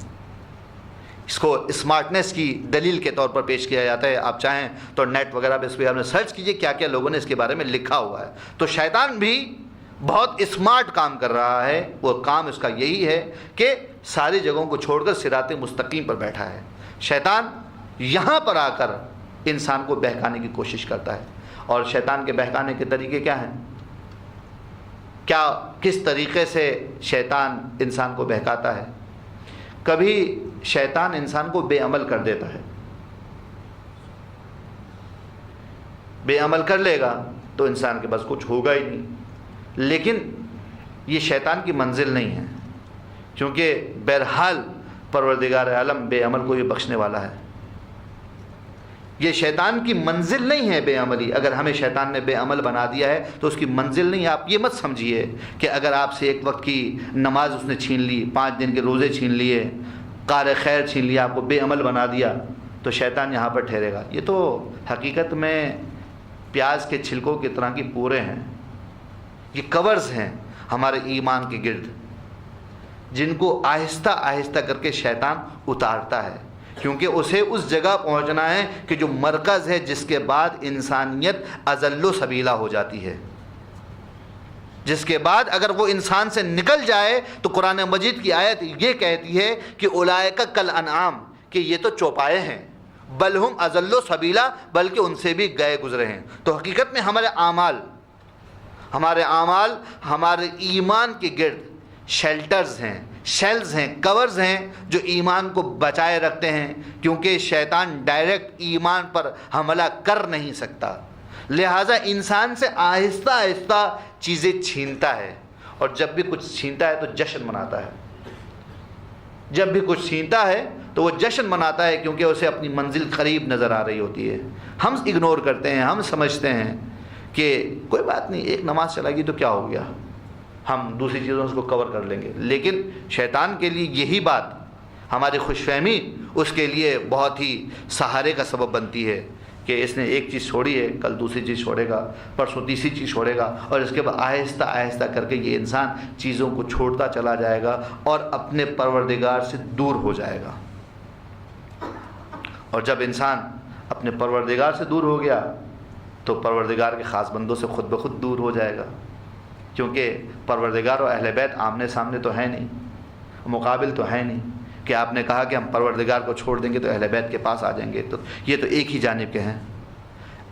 اس کو اسمارٹنس کی دلیل کے طور پر پیش کیا جاتا ہے۔ آپ چاہیں تو نیٹ وغیرہ پہ اس پہ آپ نے سرچ کیجئے کیا کیا لوگوں نے اس کے بارے میں لکھا ہوا ہے۔ تو شیطان بھی بہت اسمارٹ کام کر رہا ہے، وہ کام اس کا یہی ہے کہ ساری جگہوں کو چھوڑ کر صراط مستقیم پر بیٹھا ہے۔ شیطان یہاں پر آ کر انسان کو بہکانے کی کوشش کرتا ہے، اور شیطان کے بہکانے کے طریقے کیا ہیں؟ کس طریقے سے شیطان انسان کو بہکاتا ہے؟ کبھی شیطان انسان کو بے عمل کر دیتا ہے، بے عمل کر لے گا تو انسان کے پاس کچھ ہوگا ہی نہیں، لیکن یہ شیطان کی منزل نہیں ہے، کیونکہ بہرحال پروردگار عالم بے عمل کو یہ بخشنے والا ہے۔ یہ شیطان کی منزل نہیں ہے بے عملی۔ اگر ہمیں شیطان نے بے عمل بنا دیا ہے تو اس کی منزل نہیں ہے۔ آپ یہ مت سمجھیے کہ اگر آپ سے ایک وقت کی نماز اس نے چھین لی، 5 دن کے روزے چھین لیے، کار خیر چھین لیا، آپ کو بے عمل بنا دیا تو شیطان یہاں پر ٹھہرے گا۔ یہ تو حقیقت میں پیاز کے چھلکوں کی طرح کی پورے ہیں، یہ کورز ہیں ہمارے ایمان کے گرد، جن کو آہستہ آہستہ کر کے شیطان اتارتا ہے، کیونکہ اسے اس جگہ پہنچنا ہے کہ جو مرکز ہے، جس کے بعد انسانیت اذل و سبیلا ہو جاتی ہے، جس کے بعد اگر وہ انسان سے نکل جائے تو قرآن مجید کی آیت یہ کہتی ہے کہ اولئک کالانعام، کہ یہ تو چوپائے ہیں، بل ہم اذل و سبیلا، بلکہ ان سے بھی گئے گزرے ہیں۔ تو حقیقت میں ہمارے اعمال ہمارے ایمان کے گرد شیلٹرز ہیں، شیلز ہیں، کورز ہیں جو ایمان کو بچائے رکھتے ہیں، کیونکہ شیطان ڈائریکٹ ایمان پر حملہ کر نہیں سکتا، لہٰذا انسان سے آہستہ آہستہ چیزیں چھینتا ہے، اور جب بھی کچھ چھینتا ہے تو جشن مناتا ہے، جب بھی کچھ چھینتا ہے تو وہ جشن مناتا ہے، کیونکہ اسے اپنی منزل قریب نظر آ رہی ہوتی ہے۔ ہم اگنور کرتے ہیں، ہم سمجھتے ہیں کہ کوئی بات نہیں، ایک نماز چلا گئی تو کیا ہو گیا، ہم دوسری چیزوں کو کور کر لیں گے، لیکن شیطان کے لیے یہی بات، ہماری خوش فہمی اس کے لیے بہت ہی سہارے کا سبب بنتی ہے کہ اس نے ایک چیز چھوڑی ہے، کل دوسری چیز چھوڑے گا، پرسوں تیسری چیز چھوڑے گا، اور اس کے بعد آہستہ آہستہ کر کے یہ انسان چیزوں کو چھوڑتا چلا جائے گا اور اپنے پروردگار سے دور ہو جائے گا۔ اور جب انسان اپنے پروردگار سے دور ہو گیا تو پروردگار کے خاص بندوں سے خود بخود دور ہو جائے گا، کیونکہ پروردگار اور اہل بیت آمنے سامنے تو ہے نہیں، مقابل تو ہے نہیں کہ آپ نے کہا کہ ہم پروردگار کو چھوڑ دیں گے تو اہل بیت کے پاس آ جائیں گے، تو یہ تو ایک ہی جانب کے ہیں۔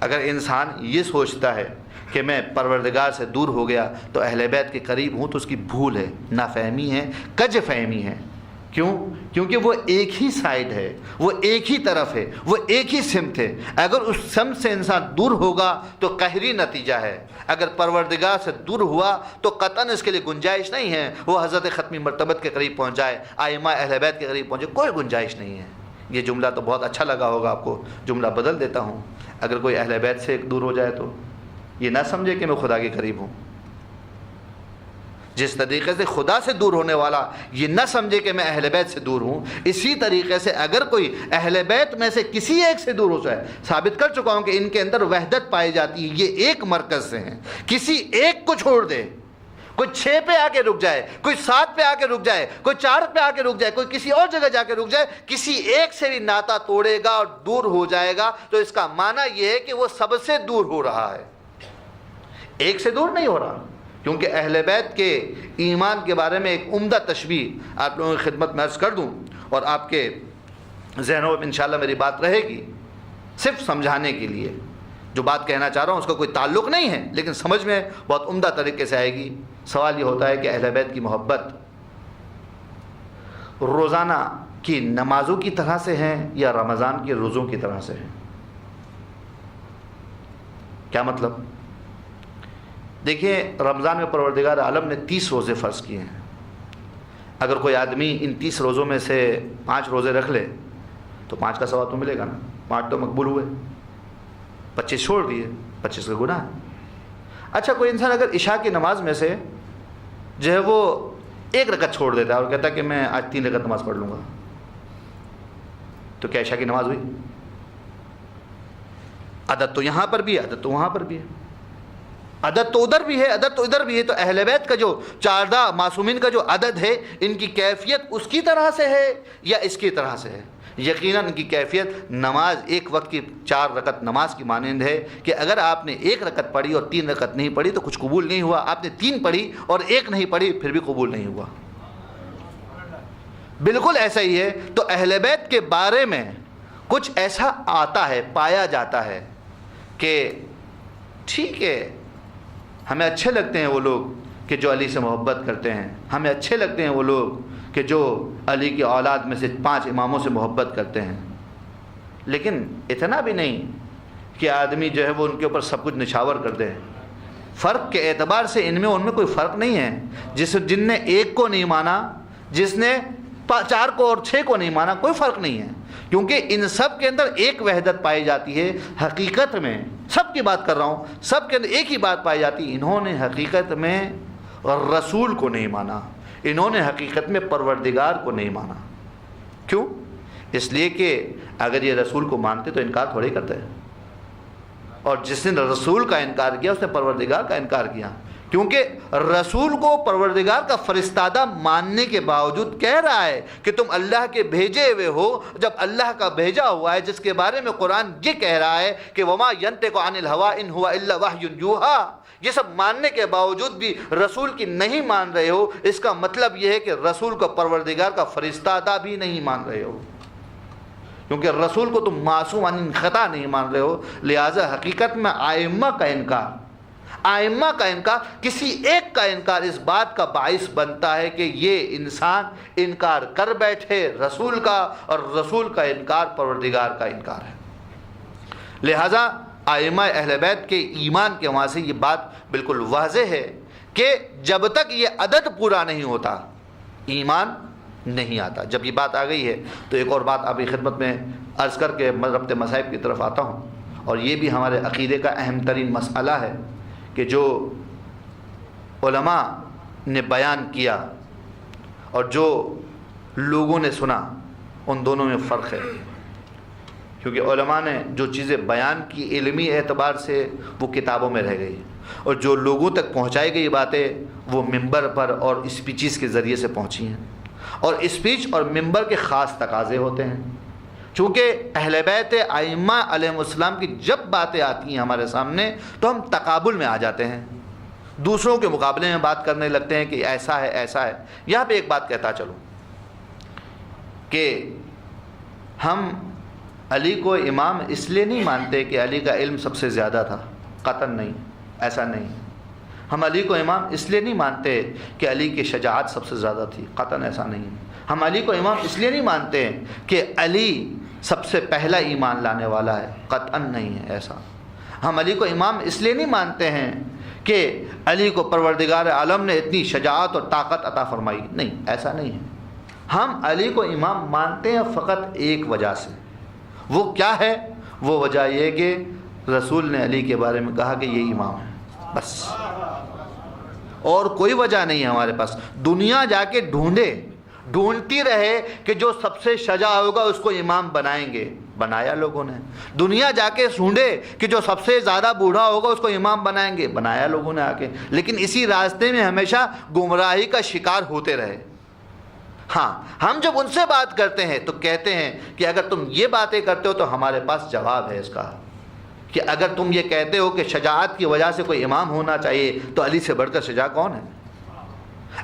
اگر انسان یہ سوچتا ہے کہ میں پروردگار سے دور ہو گیا تو اہل بیت کے قریب ہوں، تو اس کی بھول ہے، نافہمی ہے، کج فہمی ہے۔ کیوں؟ کیونکہ وہ ایک ہی سائیڈ ہے، وہ ایک ہی طرف ہے، وہ ایک ہی سمت ہے۔ اگر اس سمت سے انسان دور ہوگا تو قہری نتیجہ ہے، اگر پروردگار سے دور ہوا تو قطعاً اس کے لیے گنجائش نہیں ہے وہ حضرت ختمی مرتبت کے قریب پہنچ جائے، ائمہ اہل بیت کے قریب پہنچے، کوئی گنجائش نہیں ہے۔ یہ جملہ تو بہت اچھا لگا ہوگا آپ کو، جملہ بدل دیتا ہوں، اگر کوئی اہل بیت سے دور ہو جائے تو یہ نہ سمجھے کہ میں خدا کے قریب ہوں۔ جس طریقے سے خدا سے دور ہونے والا یہ نہ سمجھے کہ میں اہل بیت سے دور ہوں، اسی طریقے سے اگر کوئی اہل بیت میں سے کسی ایک سے دور ہو جائے، ثابت کر چکا ہوں کہ ان کے اندر وحدت پائی جاتی ہے، یہ ایک مرکز سے ہیں، کسی ایک کو چھوڑ دے، کوئی 6 پہ آ کے رک جائے، کوئی 7 پہ آ کے رک جائے، کوئی 4 پہ آ کے رک جائے، کوئی کسی اور جگہ جا کے رک جائے، کسی ایک سے بھی ناطا توڑے گا اور دور ہو جائے گا، تو اس کا معنی یہ ہے کہ وہ سب سے دور ہو رہا ہے، ایک سے دور نہیں ہو رہا۔ کیونکہ اہل بیت کے ایمان کے بارے میں ایک عمدہ تشبیہ آپ لوگوں کی خدمت میں عرض کر دوں، اور آپ کے ذہنوں میں انشاءاللہ میری بات رہے گی، صرف سمجھانے کے لیے۔ جو بات کہنا چاہ رہا ہوں اس کا کوئی تعلق نہیں ہے، لیکن سمجھ میں بہت عمدہ طریقے سے آئے گی۔ سوال یہ ہوتا ہے کہ اہل بیت کی محبت روزانہ کی نمازوں کی طرح سے ہے یا رمضان کے روزوں کی طرح سے ہے؟ کیا مطلب؟ دیکھیے، رمضان میں پروردگار عالم نے 30 روزے فرض کیے ہیں۔ اگر کوئی آدمی ان 30 روزوں میں سے 5 روزے رکھ لے تو 5 کا ثواب تو ملے گا نا، 5 تو مقبول ہوئے، 25 چھوڑ دیے، 25 کا گناہ ہے۔ اچھا، کوئی انسان اگر عشاء کی نماز میں سے جو ہے وہ 1 رکعت چھوڑ دیتا ہے اور کہتا ہے کہ میں آج 3 رکعت نماز پڑھ لوں گا، تو کیا عشاء کی نماز ہوئی؟ عدد تو یہاں پر بھی ہے، عدد تو وہاں پر بھی ہے، عدد تو ادھر بھی ہے، عدد تو ادھر بھی ہے۔ تو اہل بیت کا جو 14 معصومین کا جو عدد ہے، ان کی کیفیت اس کی طرح سے ہے یا اس کی طرح سے ہے؟ یقیناً ان کی کیفیت نماز ایک وقت کی 4 رکعت نماز کی مانند ہے، کہ اگر آپ نے 1 رکعت پڑھی اور 3 رکعت نہیں پڑھی تو کچھ قبول نہیں ہوا، آپ نے 3 پڑھی اور 1 نہیں پڑھی پھر بھی قبول نہیں ہوا۔ بالکل ایسا ہی ہے۔ تو اہل بیت کے بارے میں کچھ ایسا آتا ہے، پایا جاتا ہے کہ ٹھیک ہے، ہمیں اچھے لگتے ہیں وہ لوگ، کہ جو علی سے محبت کرتے ہیں، ہمیں اچھے لگتے ہیں وہ لوگ کہ جو علی کی اولاد میں سے 5 اماموں سے محبت کرتے ہیں، لیکن اتنا بھی نہیں کہ آدمی جو ہے وہ ان کے اوپر سب کچھ نچھاور کر دے۔ فرق کے اعتبار سے ان میں کوئی فرق نہیں ہے، جن نے 1 کو نہیں مانا، جس نے 4 کو اور 6 کو نہیں مانا، کوئی فرق نہیں ہے، کیونکہ ان سب کے اندر ایک وحدت پائی جاتی ہے۔ حقیقت میں سب کی بات کر رہا ہوں، سب کے اندر ایک ہی بات پائی جاتی ہے، انہوں نے حقیقت میں رسول کو نہیں مانا، انہوں نے حقیقت میں پروردگار کو نہیں مانا۔ کیوں؟ اس لیے کہ اگر یہ رسول کو مانتے تو انکار تھوڑے کرتے ہیں، اور جس نے رسول کا انکار کیا اس نے پروردگار کا انکار کیا، کیونکہ رسول کو پروردگار کا فرستادہ ماننے کے باوجود کہہ رہا ہے کہ تم اللہ کے بھیجے ہوئے ہو، جب اللہ کا بھیجا ہوا ہے جس کے بارے میں قرآن یہ کہہ رہا ہے کہ وما ينطق عن الهوى ان هو الا وحی یوحی، یہ سب ماننے کے باوجود بھی رسول کی نہیں مان رہے ہو، اس کا مطلب یہ ہے کہ رسول کو پروردگار کا فرستادہ بھی نہیں مان رہے ہو، کیونکہ رسول کو تم معصوم عن خطا نہیں مان رہے ہو۔ لہٰذا حقیقت میں آئمہ کا انکار کسی ایک کا انکار اس بات کا باعث بنتا ہے کہ یہ انسان انکار کر بیٹھے رسول کا، اور رسول کا انکار پروردگار کا انکار ہے۔ لہٰذا ائمہ اہل بیت کے ایمان کے وہاں سے یہ بات بالکل واضح ہے کہ جب تک یہ عدد پورا نہیں ہوتا ایمان نہیں آتا۔ جب یہ بات آ گئی ہے تو ایک اور بات آپ کی خدمت میں عرض کر کے ربط مصائب کی طرف آتا ہوں، اور یہ بھی ہمارے عقیدے کا اہم ترین مسئلہ ہے کہ جو علماء نے بیان کیا اور جو لوگوں نے سنا، ان دونوں میں فرق ہے، کیونکہ علماء نے جو چیزیں بیان کی علمی اعتبار سے وہ کتابوں میں رہ گئی، اور جو لوگوں تک پہنچائی گئی باتیں وہ ممبر پر اور اسپیچز کے ذریعے سے پہنچی ہیں، اور اسپیچ اور ممبر کے خاص تقاضے ہوتے ہیں۔ چونکہ اہل بیت ائمہ علیہم السلام کی جب باتیں آتی ہیں ہمارے سامنے تو ہم تقابل میں آ جاتے ہیں، دوسروں کے مقابلے میں بات کرنے لگتے ہیں کہ ایسا ہے ایسا ہے۔ یہاں پہ ایک بات کہتا چلوں کہ ہم علی کو امام اس لیے نہیں مانتے کہ علی کا علم سب سے زیادہ تھا، قطعاً نہیں، ایسا نہیں۔ ہم علی کو امام اس لیے نہیں مانتے کہ علی کی شجاعت سب سے زیادہ تھی، قطعاً ایسا نہیں۔ ہم علی کو امام اس لیے نہیں مانتے کہ علی سب سے پہلا ایمان لانے والا ہے، قطعاً نہیں ہے ایسا۔ ہم علی کو امام اس لیے نہیں مانتے ہیں کہ علی کو پروردگار عالم نے اتنی شجاعت اور طاقت عطا فرمائی، نہیں، ایسا نہیں ہے۔ ہم علی کو امام مانتے ہیں فقط ایک وجہ سے، وہ کیا ہے؟ وہ وجہ یہ کہ رسول نے علی کے بارے میں کہا کہ یہ امام ہے، بس، اور کوئی وجہ نہیں ہے ہمارے پاس۔ دنیا جا کے ڈھونڈتی رہے کہ جو سب سے شجاع ہوگا اس کو امام بنائیں گے، بنایا لوگوں نے۔ دنیا جا کے ڈھونڈے کہ جو سب سے زیادہ بوڑھا ہوگا اس کو امام بنائیں گے، بنایا لوگوں نے آ کے، لیکن اسی راستے میں ہمیشہ گمراہی کا شکار ہوتے رہے۔ ہاں، ہم جب ان سے بات کرتے ہیں تو کہتے ہیں کہ اگر تم یہ باتیں کرتے ہو تو ہمارے پاس جواب ہے اس کا، کہ اگر تم یہ کہتے ہو کہ شجاعت کی وجہ سے کوئی امام ہونا چاہیے تو علی سے بڑھ کر شجاع کون ہے؟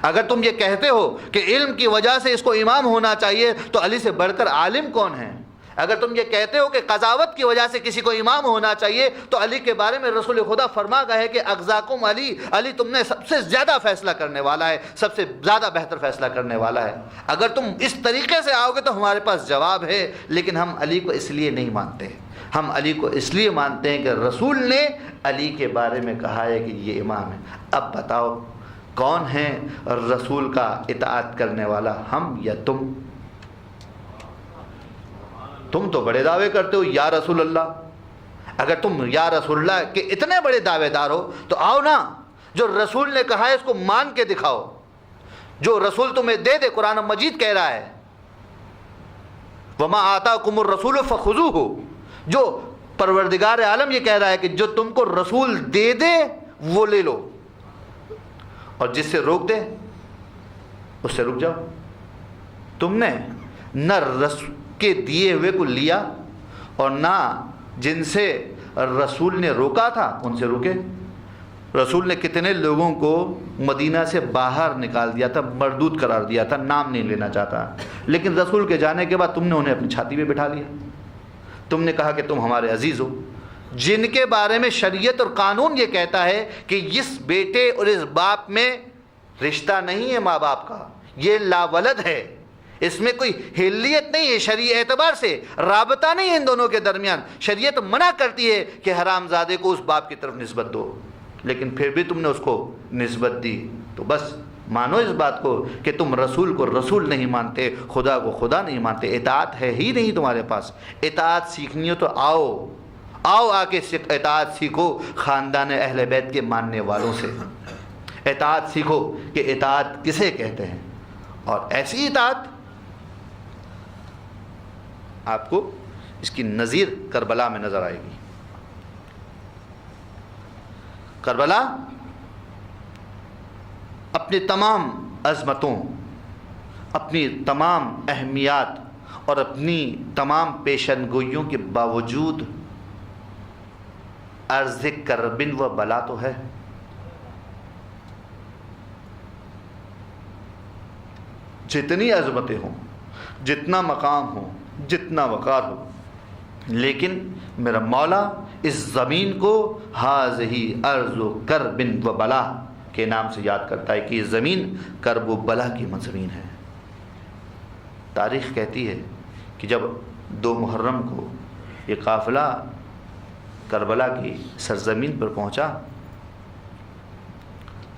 اگر تم یہ کہتے ہو کہ علم کی وجہ سے اس کو امام ہونا چاہیے تو علی سے بڑھ کر عالم کون ہے؟ اگر تم یہ کہتے ہو کہ قضاوت کی وجہ سے کسی کو امام ہونا چاہیے تو علی کے بارے میں رسول خدا فرما گئے کہ اغزاکم علی، علی تم نے سب سے زیادہ فیصلہ کرنے والا ہے، سب سے زیادہ بہتر فیصلہ کرنے والا ہے۔ اگر تم اس طریقے سے آؤ گے تو ہمارے پاس جواب ہے، لیکن ہم علی کو اس لیے نہیں مانتے۔ ہم علی کو اس لیے مانتے ہیں کہ رسول نے علی کے بارے میں کہا ہے کہ یہ امام ہے۔ اب بتاؤ کون ہے رسول کا اطاعت کرنے والا، ہم یا تم؟ تم تو بڑے دعوے کرتے ہو یا رسول اللہ۔ اگر تم یا رسول اللہ کے اتنے بڑے دعوے دار ہو تو آؤ نا، جو رسول نے کہا ہے اس کو مان کے دکھاؤ، جو رسول تمہیں دے دے۔ قرآن مجید کہہ رہا ہے وما آتاکم الرسول فخذوہ، جو پروردگار عالم یہ کہہ رہا ہے کہ جو تم کو رسول دے دے وہ لے لو، اور جس سے روک دے اس سے رک جاؤ۔ تم نے نہ رسول کے دیے ہوئے کو لیا اور نہ جن سے رسول نے روکا تھا ان سے رکے۔ رسول نے کتنے لوگوں کو مدینہ سے باہر نکال دیا تھا، مردود قرار دیا تھا، نام نہیں لینا چاہتا، لیکن رسول کے جانے کے بعد تم نے انہیں اپنی چھاتی پہ بٹھا لیا۔ تم نے کہا کہ تم ہمارے عزیز ہو، جن کے بارے میں شریعت اور قانون یہ کہتا ہے کہ اس بیٹے اور اس باپ میں رشتہ نہیں ہے ماں باپ کا، یہ لاولد ہے، اس میں کوئی حلیت نہیں ہے، شرعی اعتبار سے رابطہ نہیں ہے ان دونوں کے درمیان۔ شریعت منع کرتی ہے کہ حرام زادے کو اس باپ کی طرف نسبت دو، لیکن پھر بھی تم نے اس کو نسبت دی، تو بس مانو اس بات کو کہ تم رسول کو رسول نہیں مانتے، خدا کو خدا نہیں مانتے، اطاعت ہے ہی نہیں تمہارے پاس۔ اطاعت سیکھنی ہو تو آؤ آ کے اطاعت سیکھو خاندان اہل بیت کے ماننے والوں سے، اطاعت سیکھو کہ اطاعت کسے کہتے ہیں، اور ایسی اطاعت آپ کو اس کی نظیر کربلا میں نظر آئے گی۔ کربلا اپنی تمام عظمتوں، اپنی تمام اہمیات اور اپنی تمام پیشن گوئیوں کے باوجود عرض کربن و بلا تو ہے۔ جتنی عظمتیں ہوں، جتنا مقام ہو، جتنا وقار ہو، لیکن میرا مولا اس زمین کو ہاذہی ارض کربن و بلا کے نام سے یاد کرتا ہے کہ یہ زمین کرب و بلا کی زمین ہے۔ تاریخ کہتی ہے کہ جب 2 محرم کو یہ قافلہ کربلا کی سرزمین پر پہنچا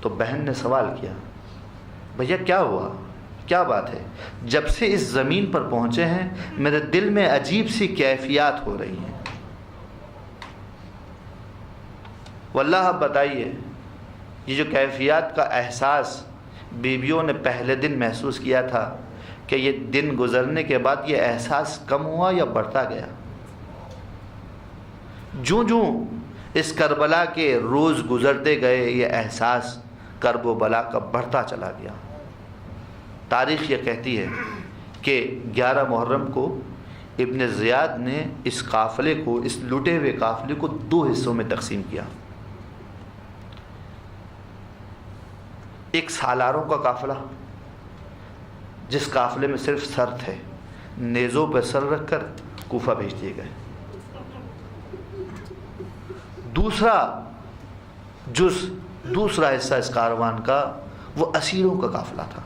تو بہن نے سوال کیا، بھیا کیا ہوا، کیا بات ہے؟ جب سے اس زمین پر پہنچے ہیں میرے دل میں عجیب سی کیفیات ہو رہی ہیں۔ واللہ آپ بتائیے، یہ جو کیفیات کا احساس بیویوں نے پہلے دن محسوس کیا تھا، کہ یہ دن گزرنے کے بعد یہ احساس کم ہوا یا بڑھتا گیا؟ جوں جوں اس کربلا کے روز گزرتے گئے یہ احساس کرب و بلا کا بڑھتا چلا گیا۔ تاریخ یہ کہتی ہے کہ 11 محرم کو ابن زیاد نے اس قافلے کو، اس لٹے ہوئے قافلے کو 2 حصوں میں تقسیم کیا۔ ایک سالاروں کا قافلہ جس قافلے میں صرف سر تھے، نیزوں پہ سر رکھ کر کوفہ بھیج دیے گئے۔ دوسرا حصہ اس کاروان کا وہ اسیروں کا قافلہ تھا۔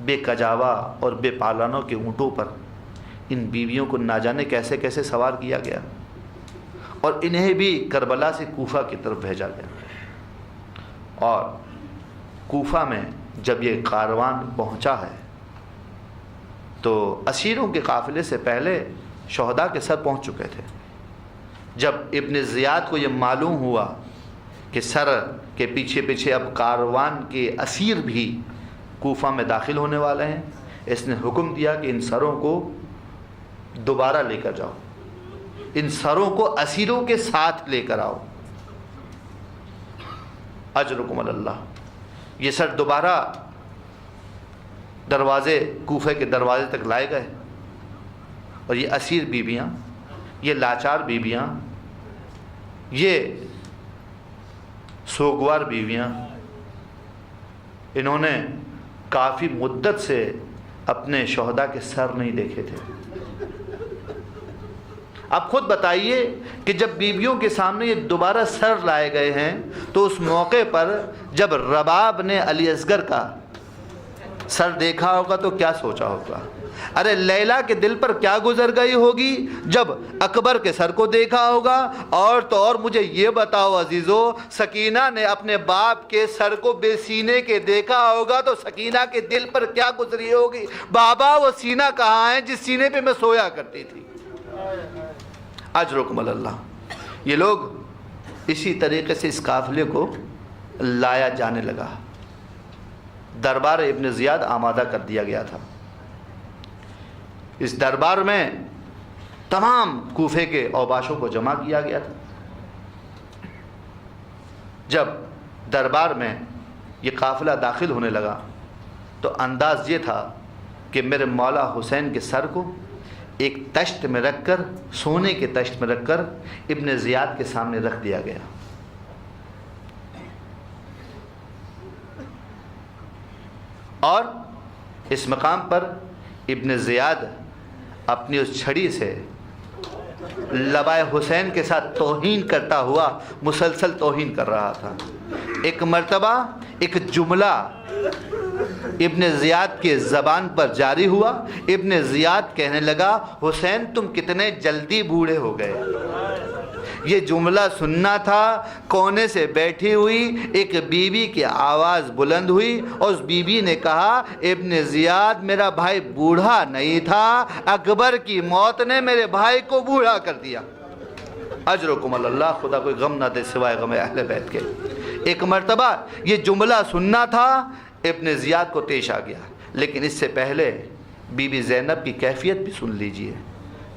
بے کجاوا اور بے پالانوں کے اونٹوں پر ان بیویوں کو نہ جانے کیسے کیسے سوار کیا گیا، اور انہیں بھی کربلا سے کوفہ کی طرف بھیجا گیا۔ اور کوفہ میں جب یہ کاروان پہنچا ہے تو اسیروں کے قافلے سے پہلے شہداء کے سر پہنچ چکے تھے۔ جب ابن زیاد کو یہ معلوم ہوا کہ سر کے پیچھے پیچھے اب کاروان کے اسیر بھی کوفہ میں داخل ہونے والے ہیں، اس نے حکم دیا کہ ان سروں کو دوبارہ لے کر جاؤ، ان سروں کو اسیروں کے ساتھ لے کر آؤ، اجرکم اللہ۔ یہ سر دوبارہ کوفہ کے دروازے تک لائے گئے، اور یہ اسیر بیویاں، یہ لاچار بیویاں، یہ سوگوار بیویاں، انہوں نے کافی مدت سے اپنے شہداء کے سر نہیں دیکھے تھے۔ اب خود بتائیے کہ جب بیویوں کے سامنے یہ دوبارہ سر لائے گئے ہیں تو اس موقع پر جب رباب نے علی اصغر کا سر دیکھا ہوگا تو کیا سوچا ہوگا؟ ارے لیلا کے دل پر کیا گزر گئی ہوگی جب اکبر کے سر کو دیکھا ہوگا؟ اور تو اور مجھے یہ بتاؤ عزیزو، سکینہ نے اپنے باپ کے سر کو بے سینے کے دیکھا ہوگا تو سکینہ کے دل پر کیا گزری ہوگی؟ بابا وہ سینہ کہاں ہے جس سینے پہ میں سویا کرتی تھی؟ اجرکم اللہ۔ یہ لوگ اسی طریقے سے اس قافلے کو لایا جانے لگا۔ دربار ابن زیاد آمادہ کر دیا گیا تھا۔ اس دربار میں تمام کوفے کے اوباشوں کو جمع کیا گیا تھا۔ جب دربار میں یہ قافلہ داخل ہونے لگا تو انداز یہ تھا کہ میرے مولا حسین کے سر کو ایک تشت میں رکھ کر، سونے کے تشت میں رکھ کر ابن زیاد کے سامنے رکھ دیا گیا۔ اور اس مقام پر ابن زیاد اپنی اس چھڑی سے لبائے حسین کے ساتھ توہین کرتا ہوا مسلسل توہین کر رہا تھا۔ ایک مرتبہ ایک جملہ ابن زیاد کے زبان پر جاری ہوا. ابن زیاد کہنے لگا حسین تم کتنے جلدی بوڑھے ہو گئے. یہ جملہ سننا تھا. کونے سے بیٹھی ہوئی ایک بیوی کی آواز بلند ہوئی اور اس بیوی نے کہا ابن زیاد میرا بھائی بوڑھا نہیں تھا, اکبر کی موت نے میرے بھائی کو بوڑھا کر دیا. اجرکم اللہ, خدا کوئی غم نہ دے سوائے غم اہل بیت کے. ایک مرتبہ یہ جملہ سننا تھا, ابن زیاد کو پیش آ گیا. لیکن اس سے پہلے بی بی زینب کی کیفیت بھی سن لیجئے.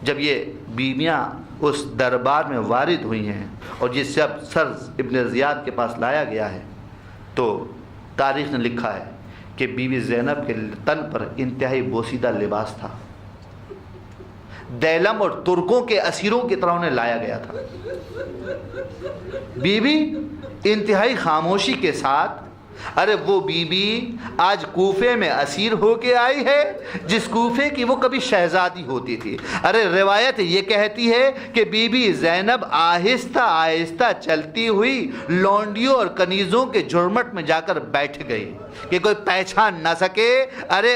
جب یہ بیویاں اس دربار میں وارد ہوئی ہیں اور یہ سب سر ابن زیاد کے پاس لایا گیا ہے, تو تاریخ نے لکھا ہے کہ بی بی زینب کے تن پر انتہائی بوسیدہ لباس تھا. دیلم اور ترکوں کے اسیروں کی طرح انہیں لایا گیا تھا. بی بی انتہائی خاموشی کے ساتھ, ارے وہ بی بی آج کوفے میں اسیر ہو کے آئی ہے جس کوفے کی وہ کبھی شہزادی ہوتی تھی. ارے روایت یہ کہتی ہے کہ بی بی زینب آہستہ آہستہ چلتی ہوئی لونڈیوں اور کنیزوں کے جھرمٹ میں جا کر بیٹھ گئی کہ کوئی پہچان نہ سکے. ارے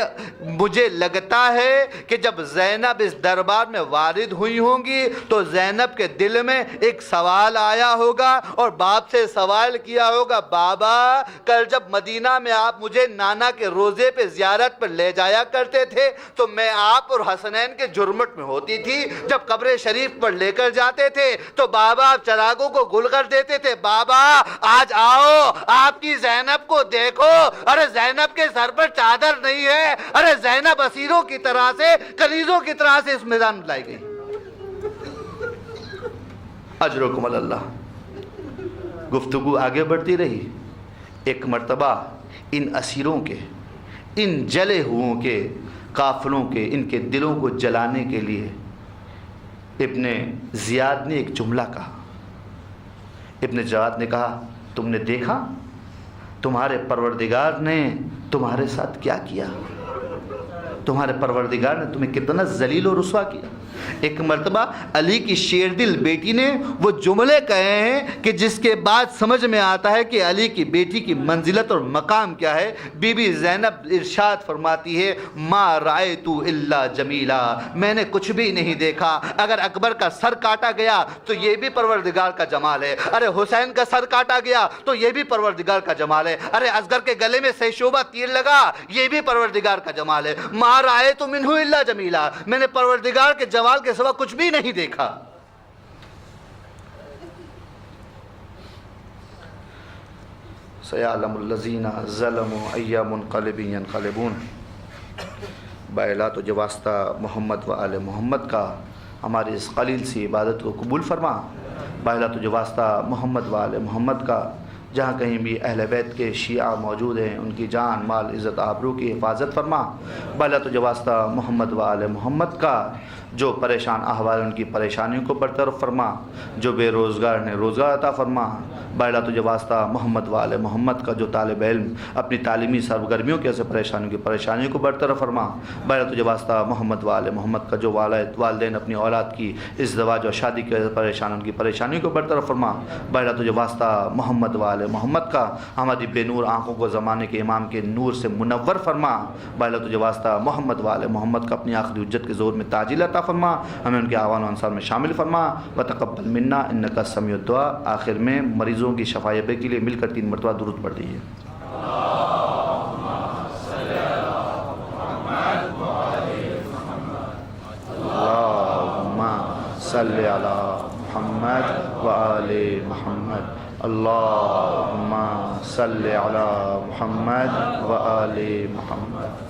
مجھے لگتا ہے کہ جب زینب اس دربار میں وارد ہوئی ہوں گی تو زینب کے دل میں ایک سوال آیا ہوگا اور باپ سے سوال کیا ہوگا, بابا کل جب مدینہ میں آپ مجھے نانا کے روزے پہ زیارت پر لے جایا کرتے تھے تو میں آپ اور حسنین کے جھرمٹ میں ہوتی تھی. جب قبر شریف پر لے کر جاتے تھے تو بابا آپ چراغوں کو گل کر دیتے تھے. بابا آج آؤ آپ کی زینب کو دیکھو. ارے زینب کے سر پر چادر نہیں ہے. ارے زینب اسیروں کی طرح سے, کنیزوں کی طرح سے اس میدان میں لائی گئی. اجرکم اللہ. گفتگو آگے بڑھتی رہی. ایک مرتبہ ان اسیروں کے, ان جلے ہوئوں کے قافلوں کے, ان کے دلوں کو جلانے کے لیے ابن زیاد نے ایک جملہ کہا. ابن زیاد نے کہا تم نے دیکھا تمہارے پروردگار نے تمہارے ساتھ کیا کیا, تمہارے پروردگار نے تمہیں کتنا ذلیل و رسوا کیا. ایک مرتبہ علی کی شیر دل بیٹی نے وہ جملے کہے ہیں کہ جس کے بعد سمجھ میں آتا ہے کہ علی کی بیٹی کی منزلت اور مقام کیا ہے. بی بی زینب ارشاد فرماتی ہے ما رأیت الا جمیلا, میں نے کچھ بھی نہیں دیکھا. اگر اکبر کا سر کاٹا گیا تو یہ بھی پروردگار کا جمال ہے. ارے حسین کا سر کاٹا گیا تو یہ بھی پروردگار کا جمال ہے. ارے اصغر کے گلے میں سیشوبہ تیر لگا, یہ بھی پروردگار کا جمال ہے. ما رأیت منہ الا جمیلا, میں نے پروردگار کے جمال کے سوا کچھ بھی نہیں دیکھا. سیعلم الذین ظلموا ای منقلب ینقلبون. بائلات و جواسطہ محمد و آل محمد کا ہماری اس قلیل سی عبادت کو قبول فرما. بائلات و جواسطہ محمد و آل محمد کا جہاں کہیں بھی اہل بیت کے شیعہ موجود ہیں ان کی جان مال عزت آبرو کی حفاظت فرما. بائلات و جواسطہ محمد و آل محمد کا جو پریشان احوال ان کی پریشانیوں کو برطرف فرما. جو بے روزگار نے روزگار عطا فرما. بائلات و جواسطہ محمد و آل محمد کا جو طالب علم اپنی تعلیمی سرگرمیوں کی پریشانیوں کی پریشانیوں کو برطرف فرما. بائلات و جواسطہ محمد و آل محمد کا جو والدین اپنی اولاد کی ازدواج اور شادی کے پریشان ان کی پریشانیوں کو برطرف فرما. بائلات و جواسطہ محمد و آل محمد کا ہماری بے نور آنکھوں کو زمانے کے امام کے نور سے منور فرما. بائلات و جواسطہ محمد و آل محمد کا اپنی آخری حجت کے زور میں تعجیل عطا فرما. ہمیں ان کے اعوان و انصار میں شامل فرما. وتقبل منا انک السمیع الدعاء. آخر میں مریضوں کی شفایت کے لیے مل کر 3 مرتبہ درود پڑھ دیجیے. اللہم صلی علی محمد و آل محمد. اللہم صلی علی محمد و آل محمد.